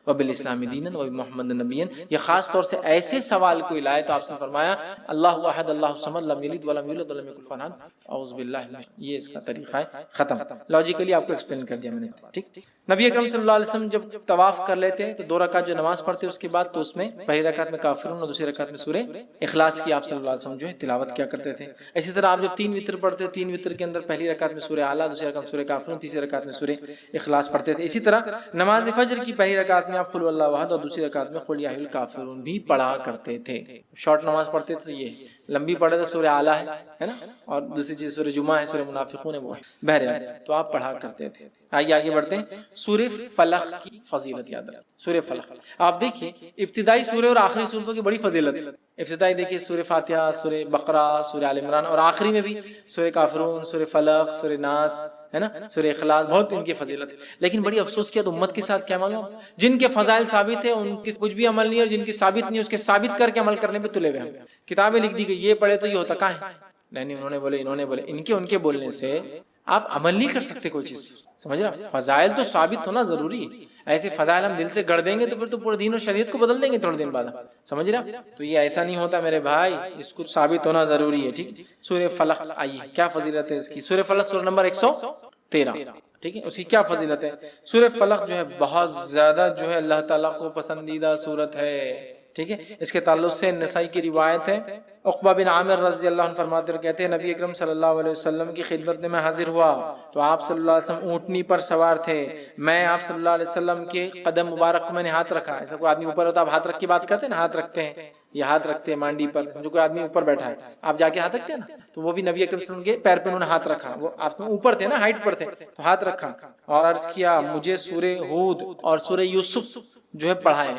وبالاسلام دینا وبمحمد نبیا. یہ خاص طور سے ایسے سوال کوئی لائے تو آپ سے فرمایا اللہ احد اللہ الصمد لم یلد ولم یولد ولم یکن لہ کفوا احد. اعوذ باللہ. یہ اس کا طریقہ ہے. ختم. لاجیکلی آپ کو ایکسپلین کر دیا میں نے. ٹھیک. نبی اکرم صلی اللہ علیہ وسلم جب طواف کر لیتے ہیں تو 2 رکعت جو نماز پڑھتے اس کے بعد تو اس میں پہلی رکعت میں کافرون اور دوسری رکعت میں سورہ اخلاص کی آپ صلی اللہ علیہ وسلم جو ہے تلاوت کیا کرتے تھے. اسی طرح آپ جب 3 وتر پڑھتے 3 وتر کے اندر پہلی رکعت میں سورہ اعلیٰ, دوسری رکعت میں سورہ کافرون, تیسری رکعت میں سورہ اخلاص پڑھتے تھے. اسی طرح نماز فجر کی پہلی رکعت میں آپ قل اللہ احد اور دوسری رکعت میں قل یا ایھا الکافرون بھی پڑھا کرتے تھے. شارٹ نماز پڑھتے تھے یہ لمبی پڑھے تو سورہ اعلیٰ ہے نا, اور دوسری چیز سورہ جمعہ ہے, سورہ منافقون ہے, وہ بہرحال تو آپ پڑھا کرتے تھے. آئیے آگے بڑھتے ہیں. سورہ فلق کی فضیلت یاد رکھیں. سورہ فلق آپ دیکھیے ابتدائی سورہ اور آخری سورتوں کی بڑی فضیلت ہے. ابتدائی دیکھیے سورہ فاتحہ, سورہ بقرہ, سورہ آل عمران, اور آخری میں بھی سورہ کافرون, سورہ فلق, سورہ ناس ہے نا, سورہ اخلاص. بہت ان کی فضیلت ہے. لیکن بڑی افسوس کیا تو امت کے ساتھ کیا معلوم, جن کے فضائل ثابت ہے ان کی کچھ بھی عمل نہیں, اور جن کی ثابت نہیں اس کے ثابت کر کے عمل کرنے پہ تلے ہوئے ہیں. کتابیں لکھ دی گئی یہ پڑھے تو یہ ہوتا کہاں ہے, نہیں انہوں نے بولے ان کے بولنے سے آپ عمل نہیں کر سکتے کوئی چیز. سمجھ رہے, فضائل تو ثابت ہونا ضروری ہے. ایسے فضائل ہم دل سے گڑ دیں گے تو پھر تو پورے دین اور شریعت کو بدل دیں گے تھوڑے دن بعد. سمجھ رہے, تو یہ ایسا نہیں ہوتا میرے بھائی, اس کو ثابت ہونا ضروری ہے. ٹھیک. سورہ فلق آئیے کیا فضیلت ہے اس کی. سورہ فلق سورہ نمبر 113. ٹھیک ہے, اس کی کیا فضیلت ہے. سورہ فلق جو ہے بہت زیادہ جو ہے اللہ تعالیٰ کو پسندیدہ سورت ہے. ٹھیک ہے, اس کے تعلق سے نسائی کی روایت ہے. عقبہ بن عامر رضی اللہ عنہ فرماتے اور کہتے ہیں نبی اکرم صلی اللہ علیہ وسلم کی خدمت میں حاضر ہوا تو آپ صلی اللہ علیہ وسلم اونٹنی پر سوار تھے. میں آپ صلی اللہ علیہ وسلم کے قدم مبارک کو میں نے ہاتھ رکھا. ایسا کوئی آدمی اوپر ہوتا آپ ہاتھ رکھ کے بات کرتے ہیں نا, ہاتھ رکھتے ہیں, یہ ہاتھ رکھتے ہیں مانڈی پر, جو کوئی آدمی اوپر بیٹھا ہے آپ جا کے ہاتھ رکھتے ہیں نا, تو وہ بھی نبی اکرم صلی اللہ علیہ وسلم کے پیر پہ انہوں نے ہاتھ رکھا. وہ آپ اوپر تھے نا, ہائٹ پر تھے, تو ہاتھ رکھا اور عرض کیا مجھے سورہ ہود اور سورہ یوسف جو ہے پڑھائے.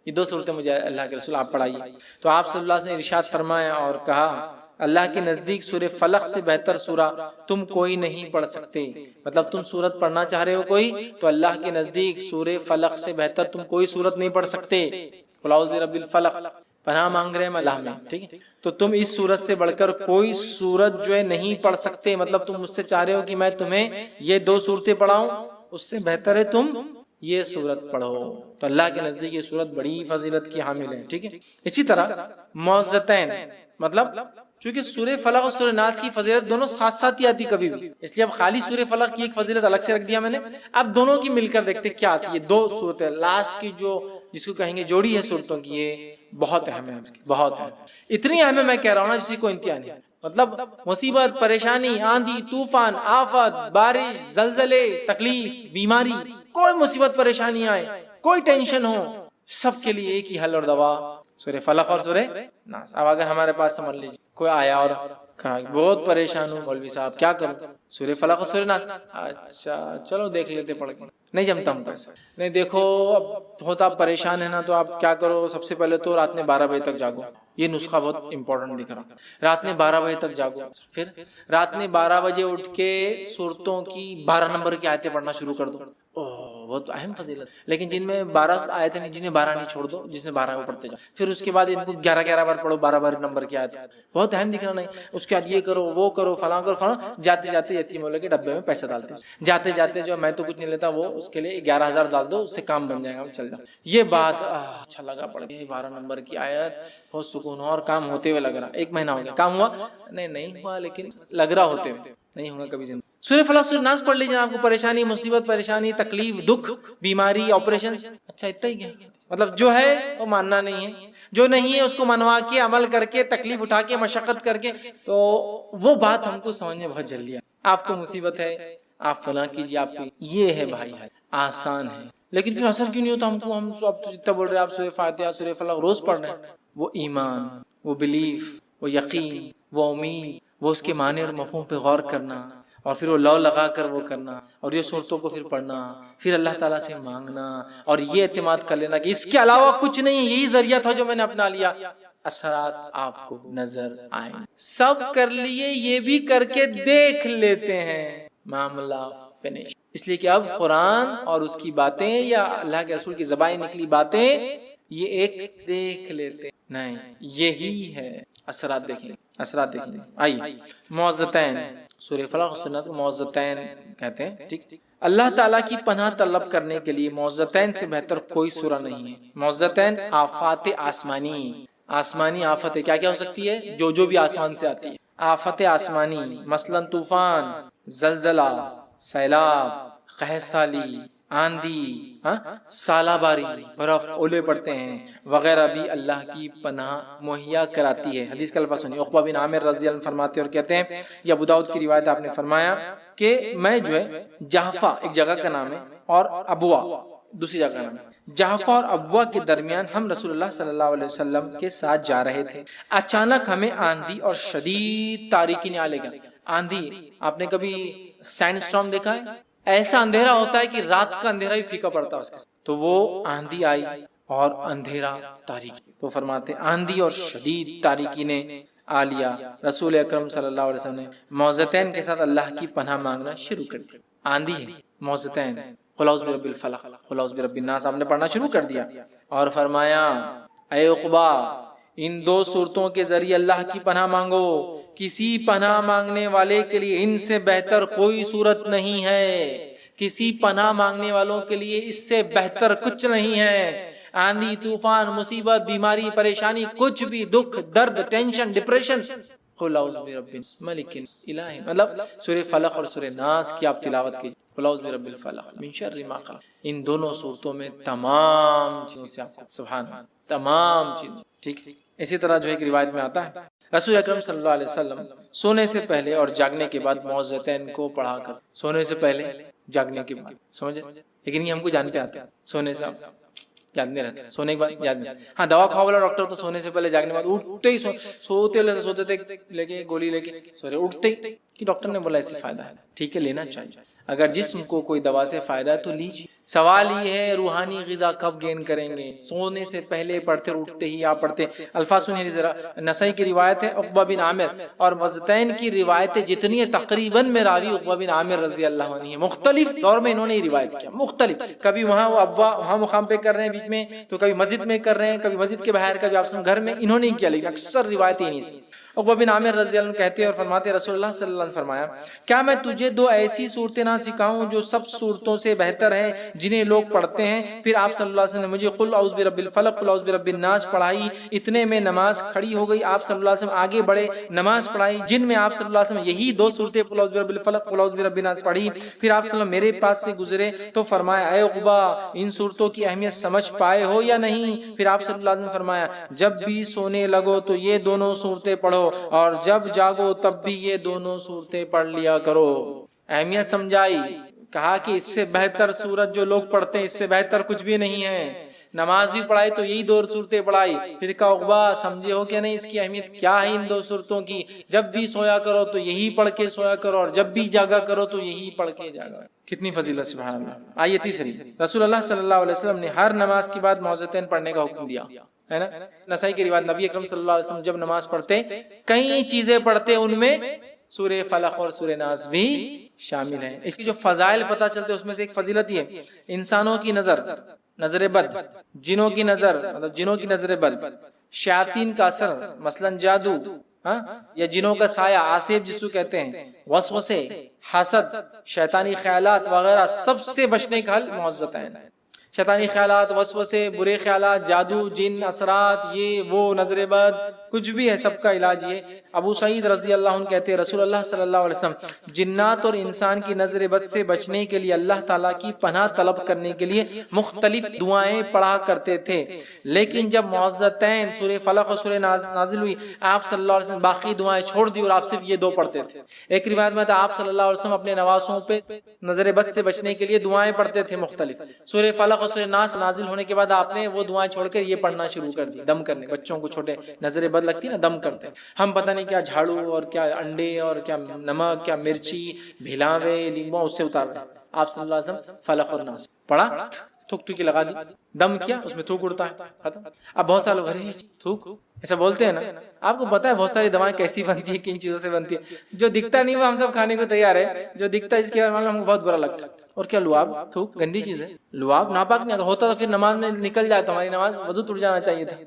یہ 2 صورتیں مجھے اللہ کے رسول آپ پڑھائیے. تو آپ صلی اللہ علیہ وسلم نے ارشاد فرمایا اور کہا اللہ کے نزدیک سورہ فلق سے بہتر سورہ تم کوئی نہیں پڑھ سکتے. مطلب تم سورت پڑھنا چاہ رہے ہو کوئی, تو اللہ کے نزدیک سورہ فلق سے بہتر تم کوئی سورت نہیں پڑھ سکتے. قل اعوذ برب الفلق, پناہ مانگ رہے ہیں اللہ میں. ٹھیک ہے, تو تم اس سورت سے بڑھ کر کوئی سورت جو ہے نہیں پڑھ سکتے. مطلب تم مجھ سے چاہ رہے ہو کہ میں تمہیں یہ 2 صورتیں پڑھاؤں, اس سے بہتر ہے تم یہ سورت پڑھو. تو اللہ کے نزدیک یہ سورت بڑی فضیلت کی حامل ہے. ٹھیک ہے. اسی طرح معوذتین, مطلب چونکہ سورہ فلق اور سورہ ناس کی فضیلت دونوں ساتھ ساتھ ہی آتی کبھی بھی, اس لیے اب خالی سورہ فلق کی ایک فضیلت الگ سے رکھ دیا میں نے. اب دونوں کی مل کر دیکھتے کیا آتی ہے. 2 صورتیں لاسٹ کی جو جس کو کہیں گے جوڑی ہے صورتوں کی, یہ بہت اہم ہے, بہت اہم. اتنی اہم ہے میں کہہ رہا ہوں نا جس کو انتہا نہیں. مطلب مصیبت, پریشانی, آندھی, طوفان, آفت, بارش, زلزلے, تکلیف, بیماری, کوئی مصیبت پریشانی آئے, کوئی ٹینشن ہو, سب کے لیے ایک ہی حل اور دوا سورہ فلق اور سورہ ناس. اب اگر ہمارے پاس سمجھ لیجیے کوئی آیا اور کہا بہت پریشان ہوں مولوی صاحب کیا کروں, سورہ فلق اور سورہ ناس. اچھا چلو دیکھ لیتے پڑھ کے, نہیں جمتا ہم کو ایسا. نہیں دیکھو اب بہت آپ پریشان ہیں نا, تو آپ کیا کرو, سب سے پہلے تو رات میں 12 بجے تک جاگو. یہ نسخہ بہت امپورٹنٹ دکھ رہا. رات میں 12 بجے تک جاگو, پھر رات میں 12 بجے اٹھ کے سورتوں کی 12 نمبر کی آیتیں پڑھنا شروع کر دو. بہت اہم فضیلت. لیکن جن میں 12 آیتیں نہیں, جنہیں 12 نہیں چھوڑ دو, جس میں 12 وہ پڑھتے جاؤ. پھر اس کے بعد ان کو 11 بار پڑھو, 12 نمبر کی آیت. بہت اہم دکھ رہا نہیں. اس کے بعد یہ کرو وہ کرو فلاں کرو فلاں, جاتے جاتے یتیم والے کے ڈبے میں پیسہ ڈالتے, جاتے جاتے جو میں تو کچھ نہیں لیتا, وہ اس کے لیے 11,000 ڈال دو, اس سے کام بن جائے گا, چل جاؤ. یہ بات اچھا لگا پڑھ کے 12 نمبر کی آیت, بہت سکون ہوا اور کام ہوتے ہوئے لگ رہا. 1 مہینہ ہو گیا, کام ہوا نہیں ہوا, لیکن لگ رہا ہوتے ہوئے, نہیں ہوگا کبھی زندگی. سورہ فلق سورہ ناس پڑھ لیجیے, آپ کو پریشانی مصیبت پریشانی تکلیف دکھ بیماری آپریشن, اچھا اتنا ہی کیا, مطلب جو ہے وہ ماننا نہیں ہے, جو نہیں ہے اس کو منوا کے عمل کر کے تکلیف اٹھا کے مشقت کر کے, تو وہ بات ہم کو سمجھ میں بہت جلدی ہے. آپ کو مصیبت ہے آپ فلاں کیجیے, آپ کو یہ ہے بھائی ہے آسان ہے, لیکن پھر اثر کیوں نہیں ہوتا ہم کو. ہم جتنا بول رہے ہیں آپ سورہ فاتحہ سورہ فلق روز پڑھ رہے ہیں, وہ ایمان, وہ بلیف, وہ یقین, وہ امید, وہ اس کے معنی اور مفہوم پہ غور کرنا, اور پھر وہ لو لگا کر وہ کرنا, اور یہ صورتوں کو پھر پڑھنا, پھر اللہ تعالیٰ سے مانگنا, اور یہ اعتماد کر لینا کہ اس کے علاوہ کچھ نہیں, یہی ذریعہ تھا جو میں نے اپنا لیا. اثرات آپ کو نظر آئیں. سب کر لیے, یہ بھی کر کے دیکھ لیتے ہیں, معاملہ فنش. اس لیے کہ اب قرآن اور اس کی باتیں یا اللہ کے رسول کی زبان نکلی باتیں یہ ایک دیکھ لیتے نہیں, یہی ہے. اثرات دیکھیں, اثرات دیکھیں. آئیے معوذتین, سورہ فلق سنت معوذتین کہتے ہیں. ٹھیک, اللہ تعالیٰ کی پناہ طلب کرنے کے لیے معوذتین سے بہتر کوئی سورہ نہیں ہے. معوذتین آفات آسمانی, آسمانی آفتیں کیا کیا ہو سکتی ہے, جو بھی آسمان سے آتی ہے. آفت آسمانی مثلا طوفان, زلزلہ, سیلاب, قحط سالی, آندھی, سالہ باری, برف, اولے پڑتے ہیں وغیرہ بھی اللہ کی پناہ مہیا کراتی ہے. حدیث کا الفاظ سنیے. عقبہ بن عامر رضی اللہ عنہ فرماتے اور کہتے ہیں, یہ ابو داؤد کی روایت, آپ نے فرمایا کہ میں جو ہے جحفہ ایک جگہ کا نام ہے اور ابوا دوسری جگہ کا نام ہے, جحفہ اور ابوا کے درمیان ہم رسول اللہ صلی اللہ علیہ وسلم کے ساتھ جا رہے تھے. اچانک ہمیں آندھی اور شدید تاریکی نے آ لے گا. آندھی, آپ نے کبھی سینڈ اسٹارم دیکھا ہے؟ ایسا اندھیرا ہوتا ہے کہ رات کا اندھیرا بھی پھیکا پڑتا ہے اس کے ساتھ. تو وہ آندھی آئی اور اندھیرا تاریکی, تو فرماتے آندھی اور شدید تاریکی نے آ لیا. رسول اکرم صلی اللہ علیہ وسلم نے معوذتین کے ساتھ اللہ کی پناہ مانگنا شروع کر دیا. آندھی ہے, معوذتین, قل اعوذ برب الفلق, قل اعوذ برب الناس, آپ نے پڑھنا شروع کر دیا اور فرمایا اے عقبہ ان 2 صورتوں کے ذریعے اللہ کی پناہ مانگو. کسی پناہ مانگنے والے کے لیے ان سے بہتر کوئی صورت نہیں ہے, کسی پناہ مانگنے والوں کے لیے اس سے بہتر کچھ نہیں ہے. آندھی طوفان مصیبت بیماری پریشانی کچھ بھی, دکھ درد ٹینشن ڈپریشن, قل اعوذ برب ملک الہ, مطلب سورہ فلق اور سورہ ناس کی آپ تلاوت کیجیے. قل اعوذ برب الفلق من شر ما خلق, ان دونوں صورتوں میں تمام چیزوں سے آپ سبحان اللہ, تمام چیز. ٹھیک, اسی طرح جو ایک روایت میں آتا ہے رسول اکرم صلی اللہ علیہ وسلم سونے سے پہلے اور جاگنے کے بعد معوذتین کو پڑھا کر, سونے سے پہلے جاگنے کے بعد, سمجھے, لیکن یہ ہم کو جان پہ آتا ہے. سونے سے یاد نہیں رہتا, سونے کے بعد یاد نہیں. ہاں دوا کھاؤ والا ڈاکٹر تو سونے سے پہلے جاگنے کے بعد اٹھتے ہی سوتے تھے لے کے گولی لے کے سورے اٹھتے ہی کہ ڈاکٹر نے بولا ایسے فائدہ ہے, ٹھیک ہے لینا چاہیے. اگر جسم کو کوئی دوا سے فائدہ ہے تو لیجیے. سوال یہ ہے روحانی غذا کب گین کریں گے, سونے سے پہلے پڑھتے اور اٹھتے ہی آپ پڑھتے. الفاظ سنیے ذرا. نسائی کی روایت ہے عقبہ بن عامر, اور معوذتین کی روایتیں جتنی ہیں تقریباً میں راوی عقبہ بن عامر رضی اللہ عنہ ہیں. مختلف دور میں انہوں نے روایت کیا, مختلف, کبھی وہاں وہ ابوا وہاں مقام پہ کر رہے ہیں بیچ میں, تو کبھی مسجد میں کر رہے ہیں, کبھی مسجد کے باہر, کبھی آپ گھر میں, انہوں نے کیا, لیکن اکثر روایتیں انہی سے. عقبہ بن عامر رضی اللہ عنہ کہتے ہیں اور فرماتے رسول اللہ صلی اللہ علیہ وسلم فرمایا, کیا میں تجھے 2 ایسی صورتیں نہ سکھاؤں جو سب صورتوں سے بہتر ہیں جنہیں لوگ پڑھتے ہیں. پھر آپ صلی اللہ علیہ وسلم نے مجھے قل اعوذ برب الفلق قل اعوذ برب الناس پڑھائی. اتنے میں نماز کھڑی ہو گئی. آپ صلی اللہ علیہ وسلم آگے بڑھے, نماز پڑھائی جن میں آپ صلی اللہ علیہ وسلم یہی 2 صورتیں قل اعوذ برب الفلق قل اعوذ برب الناس پڑھی. پھر آپ صلی اللہ علیہ وسلم میرے پاس سے گزرے تو فرمایا اے عقبہ ان صورتوں کی اہمیت سمجھ پائے ہو یا نہیں. پھر آپ صلی اللہ علیہ وسلم نے فرمایا جب بھی سونے لگو تو یہ دونوں صورتیں پڑھو, اور جب جاگو تب بھی یہ دونوں صورتیں پڑھ لیا کرو. اہمیت سمجھائی, کہا کہ اس سے بہتر سورت جو لوگ پڑھتے ہیں اس سے بہتر کچھ بھی نہیں ہے. نماز بھی پڑھائی تو یہی 2 صورتیں پڑھائی. پھر کہا عقبہ سمجھے ہو کہ نہیں اس کی اہمیت کیا ہے ان 2 صورتوں کی؟ جب بھی سویا کرو تو یہی پڑھ کے سویا کرو اور جب بھی جاگا کرو تو یہی پڑھ کے جاگا. کتنی فضیلت سبحان اللہ. آئیے تیسری، رسول اللہ صلی اللہ علیہ وسلم نے ہر نماز کے بعد معوذتین پڑھنے کا حکم دیا ہے نا. نسائی کی روایت، نبی اکرم صلی اللہ علیہ وسلم جب نماز پڑھتے کئی چیزیں پڑھتے، ان میں سورہ فلق اور سورہ ناس بھی شامل ہیں. اس کی جو فضائل پتہ چلتے اس میں سے ایک فضیلت یہ ہے، انسانوں کی نظر بد، جنوں کی نظر مطلب جنوں کی نظر بد، شیاطین کا اثر مثلا جادو یا جنوں کا سایہ آصف جس کو کہتے ہیں، وسوسے، حسد، شیطانی خیالات وغیرہ سب سے بچنے کا حل معوذتین. شیطانی خیالات، وسوسے، برے خیالات، جادو، جن، اثرات، یہ وہ، نظر بد، کچھ بھی ہے، سب کا علاج یہ. ابو سعید رضی اللہ عنہ کہتے ہیں رسول اللہ صلی اللہ علیہ وسلم جنات اور انسان کی نظر بد سے بچنے کے لیے اللہ تعالیٰ کی پناہ طلب کرنے کے لیے مختلف دعائیں پڑھا کرتے تھے. لیکن جب معوذتین سورہ فلق اور سورہ ناس نازل ہوئی، آپ صلی اللہ علیہ وسلم باقی دعائیں چھوڑ دی اور آپ صرف یہ 2 پڑھتے تھے. ایک روایت میں تھا آپ صلی اللہ علیہ وسلم اپنے نواسوں پہ نظر بد سے بچنے کے لیے دعائیں پڑھتے تھے مختلف. سورہ فلق اور سورہ ناس نازل ہونے کے بعد آپ نے وہ دعائیں چھوڑ کر یہ پڑھنا شروع کر دی. دم کرنے، بچوں کو چھوٹے نظر بد لگتی نا، دم کرتے ہیں ہم، پتہ نہیں کیا جھاڑو اور کیا انڈے اور کیا نمک، کیا مرچی، بھیلاوے، لیمو اس سے اتار دیں. آپ صلی اللہ علیہ وسلم فلق اور ناس پڑھا، تھوک تھوکی لگا دی، دم کیا، اس میں تھوک اڑتا ہے ختم. اب بہت سارے لوگ ارے تھوک ایسا بولتے ہیں نا. آپ کو پتا ہے بہت ساری دوائیں کیسی بنتی ہے، کن چیزوں سے بنتی ہے. جو دکھتا نہیں وہ ہم سب کھانے کو تیار ہے، جو دکھتا ہے اس کے بارے میں ہم کو بہت برا لگتا ہے. اور کیا لعاب، تھوک گندی چیز ہے. لعاب ناپاک نہیں ہوتا تو پھر نماز میں نکل جائے تو ہماری نماز وضو ٹوٹ جانا چاہیے تھا.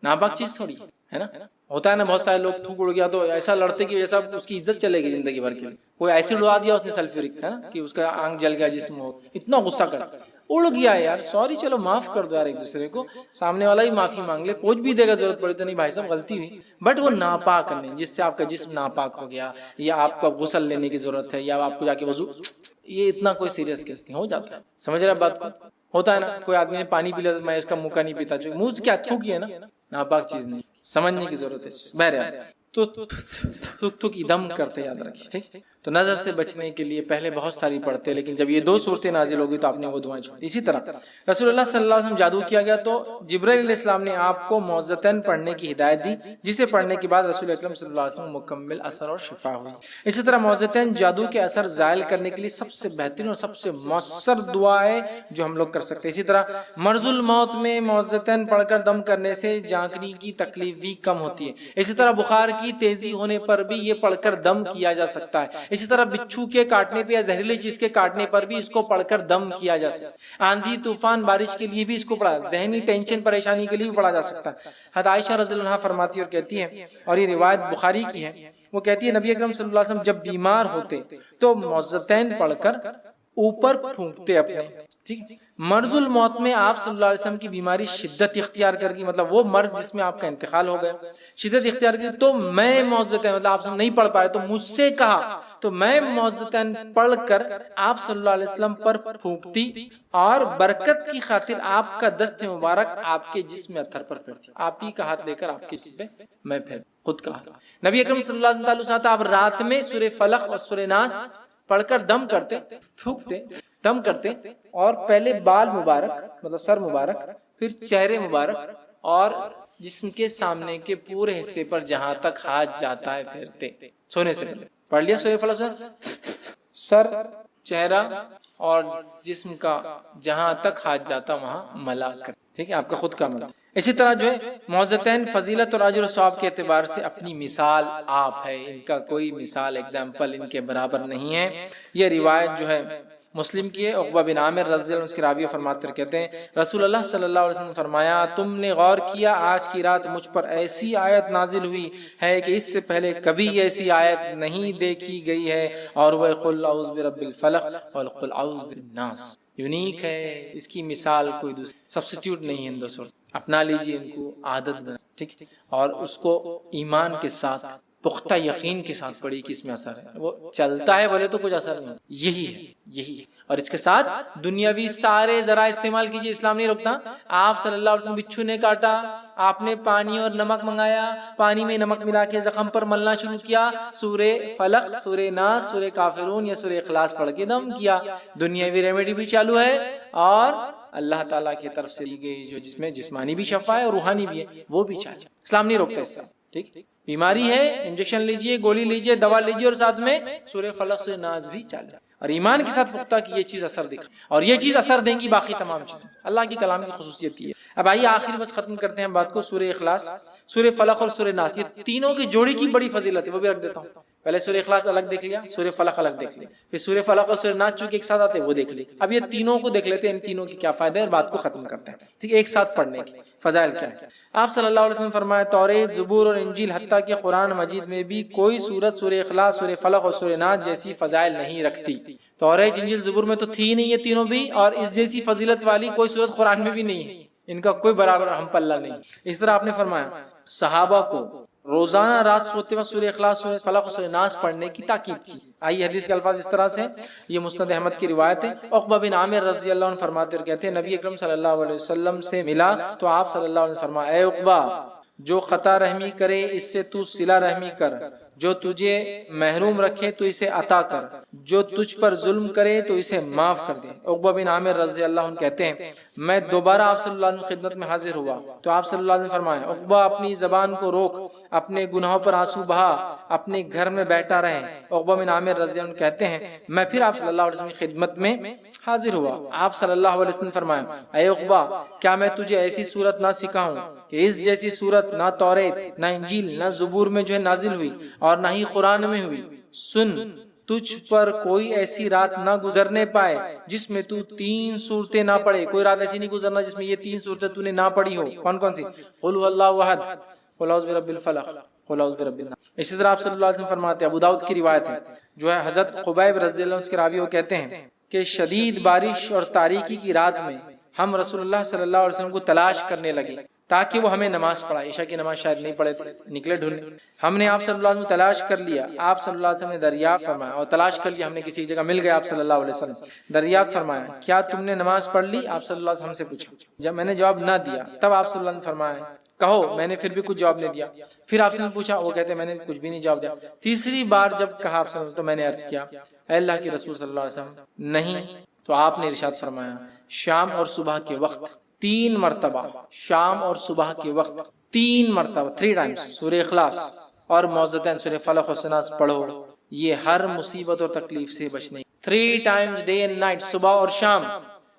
ناپاک چیز تھوڑی ہے نا. ہوتا ہے نا بہت سارے لوگ تھوک اڑ گیا تو ایسا لڑتے کہ ایسا اس کی عزت چلے گی زندگی بھر کے لیے. کوئی ایسے اڑا دیا اس نے سلفیورک ہے نا کہ اس کا آنکھ جل گیا، جسم ہو، اتنا غصہ کر اڑ گیا یار، سوری چلو معاف کر دو یار ایک دوسرے کو، سامنے والا ہی معافی مانگ لے، پوچھ بھی دے گا ضرورت پڑے تو نہیں بھائی صاحب غلطی ہوئی. بٹ وہ ناپاک نہیں جس سے آپ کا جسم ناپاک ہو گیا، یا آپ کا غسل لینے کی ضرورت ہے، یا آپ کو جا کے وضو، یہ اتنا کوئی سیریس کیس نہیں ہو جاتا ہے. سمجھ رہے بات کو؟ ہوتا ہے نا کوئی آدمی نے پانی پی لیا تو میں اس کا منہ کا نہیں پیتا، جو منہ سے کیا تھوکی ہے نا، ناپاک چیز نہیں، سمجھنے کی ضرورت ہے. بہرحال تو تھوک کی دم کرتے یاد رکھیے ٹھیک. تو نظر سے بچنے کے لیے پہلے بہت ساری پڑھتے، لیکن جب یہ 2 صورتیں نازل ہوگی تو آپ نے وہ دعائیں چھوڑ. اسی طرح رسول اللہ صلی اللہ علیہ وسلم جادو کیا گیا تو جبرائیل علیہ السلام نے آپ کو معوذتین پڑھنے کی ہدایت دی، جسے پڑھنے کے بعد رسول اکرم صلی اللہ علیہ وسلم مکمل اثر اور شفا ہوئی. اسی طرح معوذتین جادو کے اثر زائل کرنے کے لیے سب سے بہترین اور سب سے مؤثر دعا ہے جو ہم لوگ کر سکتے ہیں. اسی طرح مرض الموت میں معوذتین پڑھ کر دم کرنے سے جانکنی کی تکلیف بھی کم ہوتی ہے. اسی طرح بخار کی تیزی ہونے پر بھی یہ پڑھ کر دم کیا جا سکتا ہے. اسی طرح بچھو کے کاٹنے پہ یا زہریلی چیز کے کاٹنے پر بھی اس کو پڑھ کر دم کیا جا سکتا ہے. آندھی طوفان بارش کے لیے بھی اس کو پڑھا، ذہنی ٹینشن پریشانی کے لیے بھی پڑھا جا سکتا ہے. حضرت عائشہ رضی اللہ عنہا فرماتی اور کہتی ہیں، اور یہ روایت بخاری کی ہے، وہ کہتی ہے نبی اکرم صلی اللہ علیہ وسلم جب بیمار ہوتے تو معوذتین پڑھ کر اوپر پھونکتے اپنے. ٹھیک، مرض الموت میں آپ صلی اللہ علیہ وسلم کی بیماری شدت اختیار کر گئی، مطلب وہ مرض جس میں آپ کا انتقال ہو گیا شدت اختیار کی، تو میں معوذتین مطلب آپ نہیں پڑھ پائے تو مجھ سے کہا تو میں معوذتین پڑھ کر آپ صلی اللہ علیہ وسلم پر پھونکتی اور برکت کی خاطر آپ کا دست مبارک آپ کے جسم اطہر پر پھیرتی. آپ ہی کا ہاتھ لے کر آپ کے جسم پہ میں پھیر خود کہا. نبی اکرم صلی اللہ علیہ وسلم آپ رات میں سورہ فلق اور سورہ ناس پڑھ کر دم کرتے، تھوکتے، دم کرتے، اور پہلے بال مبارک مطلب سر مبارک، پھر چہرے مبارک اور جسم کے سامنے کے پورے حصے پر جہاں تک ہاتھ جاتا ہے پھیرتے سونے سے پہلے. پڑھ لیا سورہ فلق، سر، چہرہ اور جسم کا جہاں تک ہاتھ جاتا وہاں ملا کر. ٹھیک ہے، آپ کا خود کا ملا. اسی طرح جو ہے معوذتین فضیلت اور اجر و ثواب کے اعتبار سے اپنی مثال آپ ہے، ان کا کوئی مثال ایگزامپل ان کے برابر نہیں ہے. یہ روایت جو ہے مسلم کی ہے. عقبہ بن عامر رضی اللہ عنہ اس کے راوی فرماتے ہیں، کہتے ہیں رسول اللہ صلی اللہ علیہ وسلم نے فرمایا تم نے غور کیا آج کی رات مجھ پر ایسی آیت نازل ہوئی ہے کہ اس سے پہلے کبھی ایسی آیت نہیں دیکھی گئی ہے، اور وہ قل اعوذ برب الفلق اور قل اعوذ بالناس. یونیک ہے، اس کی مثال کوئی دوسری سبسٹیوٹ نہیں ہے. ان 2 صورت اپنا لیجئے، ان کو عادت بنا ٹھیک، اور اس کو ایمان کے ساتھ پختہ یقین کے ساتھ پڑھی کہ اس میں اثر ہے. وہ چلتا ہے بولے تو کچھ اثر نہیں، یہی ہے. اور اس کے ساتھ دنیاوی سارے ذرائع استعمال کیجیے، اسلام نہیں روکتا. آپ صلی اللہ علیہ وسلم بچھو نے کاٹا، آپ نے پانی اور نمک منگایا، پانی میں نمک ملا کے زخم پر ملنا شروع کیا، سورہ فلق، سورہ ناس، سورہ کافرون یا سورہ اخلاص پڑھ کے دم کیا. دنیاوی ریمیڈی بھی چالو ہے اور اللہ تعالیٰ کی طرف سے دی گئی جو جس میں جسمانی بھی شفا ہے اور روحانی بھی ہے وہ بھی چاہیے. اسلام نہیں روکتا اس سے. ٹھیک, بیماری ہے انجیکشن لیجئے, گولی لیجئے, دوا لیجئے اور ساتھ میں سورہ فلق سورہ ناس بھی چاہیے, اور ایمان کے ساتھ پختہ کہ یہ چیز اثر دکھا, اور یہ چیز اثر دیں گی باقی تمام چیزیں. اللہ کی کلام کی خصوصیت کی ہے. اب آئیے آخر بس ختم کرتے ہیں بات کو. سورہ اخلاص, سورہ فلق اور سورہ ناس, یہ تینوں کی جوڑی کی بڑی فضیلت ہے, وہ بھی رکھ دیتا ہوں. پہلے سورہ اخلاص الگ دیکھ لیا, سورہ فلق الگ دیکھ لیا, پھر سورہ فلق اور سورہ ناس چونکہ ایک ساتھ آتے ہیں وہ دیکھ لی. اب یہ تینوں کو دیکھ لیتے ہیں, ان تینوں کی کیا فائدہ ہے, اور بات کو ختم کرتے ہیں. ٹھیک, ایک ساتھ پڑھنے کی فضائل کیا ہے. آپ صلی اللہ علیہ وسلم فرمایا توریت, زبور اور انجیل حتیٰ کہ قرآن مجید میں بھی کوئی سورت سورہ اخلاص, سورہ فلق اور سورہ ناس جیسی فضائل نہیں رکھتی. توریت, انجیل, زبور میں تو تھی نہیں یہ تینوں بھی, اور اس جیسی فضیلت والی کوئی سورت قرآن میں بھی نہیں ہے. ان کا کوئی برابر ہم پلہ نہیں. اس طرح آپ نے فرمایا صحابہ کو روزانہ رات سوتے وقت سورہ اخلاص, سورہ فلق اور سورہ ناس پڑھنے کی تاکید کی. آئیے حدیث کے الفاظ اس طرح سے, یہ مسند احمد کی روایت ہے. عقبہ بن عامر رضی اللہ عنہ فرماتے اور کہتے ہیں نبی اکرم صلی اللہ علیہ وسلم سے ملا تو آپ صلی اللہ علیہ وسلم فرمایا اے عقبہ, جو قطع رحمی کرے اس سے تو صلہ رحمی کر, جو تجھے محروم رکھے تو اسے عطا کر, جو تجھ پر ظلم کرے تو اسے معاف کر دے. عقبہ بن عامر رضی اللہ عنہ کہتے ہیں میں دوبارہ آپ صلی اللہ علیہ وسلم کی خدمت میں حاضر ہوا تو آپ صلی اللہ علیہ وسلم فرمائے عقبہ اپنی زبان کو روک, اپنے گناہوں پر آنسو بہا, اپنے گھر میں بیٹھا رہے. عقبہ بن عامر رضی اللہ عنہ کہتے ہیں میں پھر آپ صلی اللہ علیہ وسلم کی خدمت میں حاضر ہوا. آپ صلی اللہ علیہ وسلم فرمایا اے عقبہ, کیا میں تجھے ایسی صورت نہ سکھاؤں کہ اس جیسی صورت نہ توریت, نہ انجیل, نہ زبور میں جو ہے نازل ہوئی, اور نہ ہی قرآن میں ہوئی. سن, تجھ پر کوئی ایسی رات نہ گزرنے پائے جس میں تو 3 صورتیں نہ پڑھے. کوئی رات ایسی نہیں گزرنا جس میں یہ 3 صورتیں تو نے نہ پڑھی ہو. کون کون سی؟ قل هو اللہ احد, قل اعوذ برب الفلق, قل اعوذ برب الناس. اسی طرح آپ صلی اللہ علیہ وسلم فرماتے ہیں, ابو داؤد کی روایت ہے جو ہے حضرت خبیب رضی اللہ عنہ کے راوی, وہ کہتے ہیں کہ شدید بارش اور تاریکی کی رات میں ہم رسول اللہ صلی اللہ علیہ وسلم کو تلاش کرنے لگے تاکہ وہ ہمیں نماز پڑھائے. عشاء کی نماز شاید نہیں پڑھے تھے, نکلے ڈھونڈنے. ہم نے آپ صلی اللہ علیہ وسلم تلاش کر لیا, آپ صلی اللہ علیہ وسلم نے دریافت فرمایا, اور تلاش کر لیا ہم نے کسی جگہ مل گئے آپ صلی اللہ علیہ وسلم. دریافت فرمایا کیا تم نے نماز پڑھ لی؟ آپ صلی اللہ علیہ وسلم ہم سے پوچھا. جب میں نے جواب نہ دیا تب آپ صلی اللہ علیہ وسلم فرمایا کہو. میں نے پھر بھی کچھ جواب نہیں دیا. پھر آپ سے پوچھا, وہ کہتے میں نے کچھ بھی نہیں جواب دیا. تیسری بار جب کہا آپ صلی اللہ علیہ وسلم تو میں نے عرض کیا اے اللہ کے رسول صلی اللہ علیہ وسلم نہیں. تو آپ نے ارشاد فرمایا شام اور صبح کے وقت 3 مرتبہ, شام اور صبح کے وقت 3 مرتبہ 3 ٹائمز سورہ اخلاص اور معوذتین سورہ فلق و ناس پڑھو, یہ ہر مصیبت اور تکلیف سے بچنے. 3 ٹائمز ڈے اینڈ نائٹ, صبح اور شام,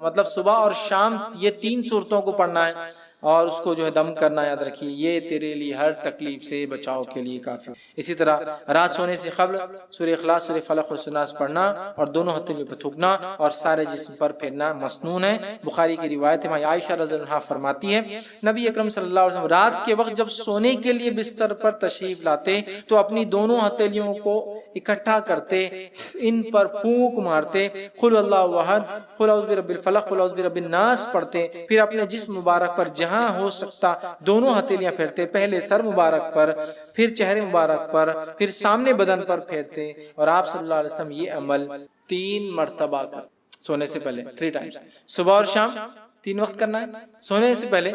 مطلب صبح اور شام یہ 3 صورتوں کو پڑھنا ہے, اور اس کو جو ہے دم کرنا. یاد رکھیے یہ تیرے لیے ہر تکلیف سے بچاؤ کے لیے کافی. اسی طرح رات سونے سے قبل سورہ اخلاص, سورہ فلق و ناس پڑھنا, اور دونوں ہتھیلیوں پہ تھوکنا اور سارے جسم پر پھیرنا مسنون ہے. بخاری کی روایت ہے, عائشہ رضی اللہ عنہا فرماتی ہے نبی اکرم صلی اللہ علیہ وسلم رات کے وقت جب سونے کے لیے بستر پر تشریف لاتے تو اپنی دونوں ہتھیلیوں کو اکٹھا کرتے, ان پر پھونک مارتے, قل اللہ احد, قل اعوذ برب الفلق, قل اعوذ برب الناس پڑھتے. پھر اپنے جسم مبارک پر جہاں ہو سکتا دونوں ہتھیلیاں پھیرتے, پہلے سر مبارک پر, پھر چہرے مبارک پر, پھر سامنے بدن پر پھیرتے. اور آپ صلی اللہ علیہ وسلم یہ عمل 3 مرتبہ کر, سونے سے پہلے 3 ٹائمز, صبح اور شام 3 وقت کرنا ہے, سونے سے پہلے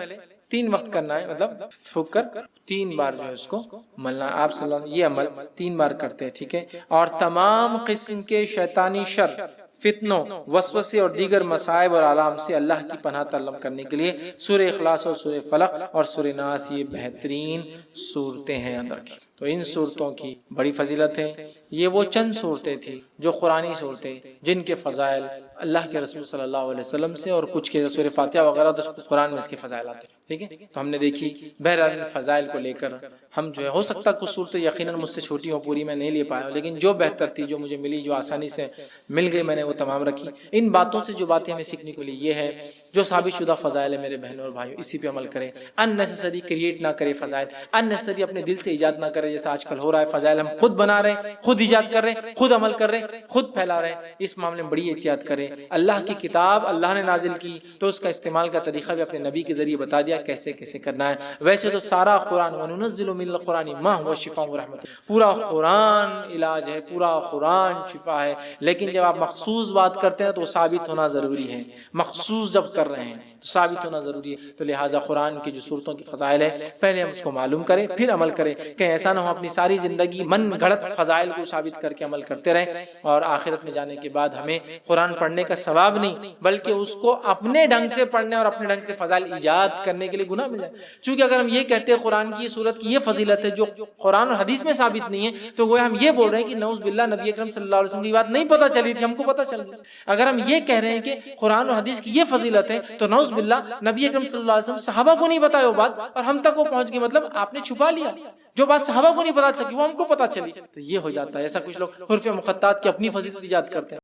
3 وقت کرنا ہے, مطلب تھوک کر 3 بار جو ہے اس کو ملنا. آپ صلی اللہ علیہ وسلم یہ عمل 3 بار کرتے ہیں. ٹھیک ہے, اور تمام قسم کے شیطانی شر, فتنوں, وسوسے اور دیگر مصائب اور آلام سے اللہ کی پناہ طلب کرنے کے لیے سورہ اخلاص اور سورہ فلق اور سورہ ناس یہ بہترین صورتیں ہیں. اندر کی تو ان صورتوں کی بڑی فضیلت ہے. یہ وہ چند صورتیں تھیں جو قرآنی صورتیں جن کے فضائل اللہ کے رسول صلی اللہ علیہ وسلم سے, اور کچھ کے سورہ فاتحہ وغیرہ تو قرآن میں اس کے فضائل آتے ہیں. ٹھیک ہے, تو ہم نے دیکھی بہرحال فضائل کو لے کر ہم جو ہے, ہو سکتا کچھ صورتیں یقیناً مجھ سے چھوٹی ہوں, پوری میں نہیں لے پایا, لیکن جو بہتر تھی, جو مجھے ملی, جو آسانی سے مل گئی, میں نے وہ تمام رکھی. ان باتوں سے جو باتیں ہمیں سیکھنے کے لیے یہ ہے, جو ثابت شدہ فضائل ہے میرے بہنوں اور بھائیوں, اسی پہ عمل کریں. اننیسیسری کریٹ نہ کرے فضائل, اننیسیسری اپنے دل سے ایجاد نہ کرے, جیسا آج کل ہو رہا ہے. فضائل ہم خود بنا رہے ہیں, خود ایجاد کر رہے ہیں, خود عمل کر رہے ہیں, خود پھیلا رہے ہیں. اس معاملے میں بڑی احتیاط کریں. اللہ کی کتاب اللہ نے نازل کی تو اس کا استعمال کا طریقہ بھی اپنے نبی کے ذریعے بتا دیا کیسے کیسے کرنا ہے. ویسے تو سارا قرآن وَنُنَزِّلُ مِنَ الْقُرْآنِ مَا هُوَ شِفَاءٌ وَرَحْمَةٌ, پورا قرآن علاج ہے, پورا قرآن شفا ہے. لیکن جب آپ مخصوص بات کرتے ہیں تو وہ ثابت ہونا ضروری ہے. مخصوص جب کر رہے ہیں تو ثابت ہونا ضروری ہے. تو لہٰذا قرآن کی جو صورتوں کی فضائل ہے پہلے ہم اس کو معلوم کریں, پھر عمل کریں. کہیں ایسا نہ ہو اپنی ساری زندگی من گھڑت فضائل کو ثابت کر کے عمل کرتے رہیں، اور آخرت میں جانے کے بعد ہمیں قرآن پڑھنے کا ثواب نہیں بلکہ اس کو اپنے ڈھنگ سے پڑھنے اور اپنے ڈھنگ سے فضائل ایجاد کرنے کے لیے گناہ مل جائے۔ چونکہ اگر ہم یہ کہتے ہیں قرآن کی سورت کی یہ فضیلت ہے جو قرآن اور حدیث میں ثابت نہیں ہے، تو وہ ہم یہ بول رہے ہیں کہ نعوذ باللہ نبی اکرم صلی اللہ علیہ وسلم کی بات نہیں پتہ چلی تھی، ہم کو پتہ چل گئی۔ اگر ہم یہ کہہ رہے ہیں کہ قرآن اور حدیث کی یہ فضیلت ہے تو نعوذ باللہ نبی اکرم صلی اللہ علیہ وسلم صحابہ کو نہیں بتایا وہ بات اور ہم تک وہ پہنچ گئی، مطلب آپ نے چھپا لیا، جو بات صحابہ کو نہیں پتا سکی وہ ہم کو پتا چلی، تو یہ ہو جاتا ہے۔ ایسا کچھ لوگ حرف مقطعات کی اپنی فضیلت ایجاد کرتے ہیں۔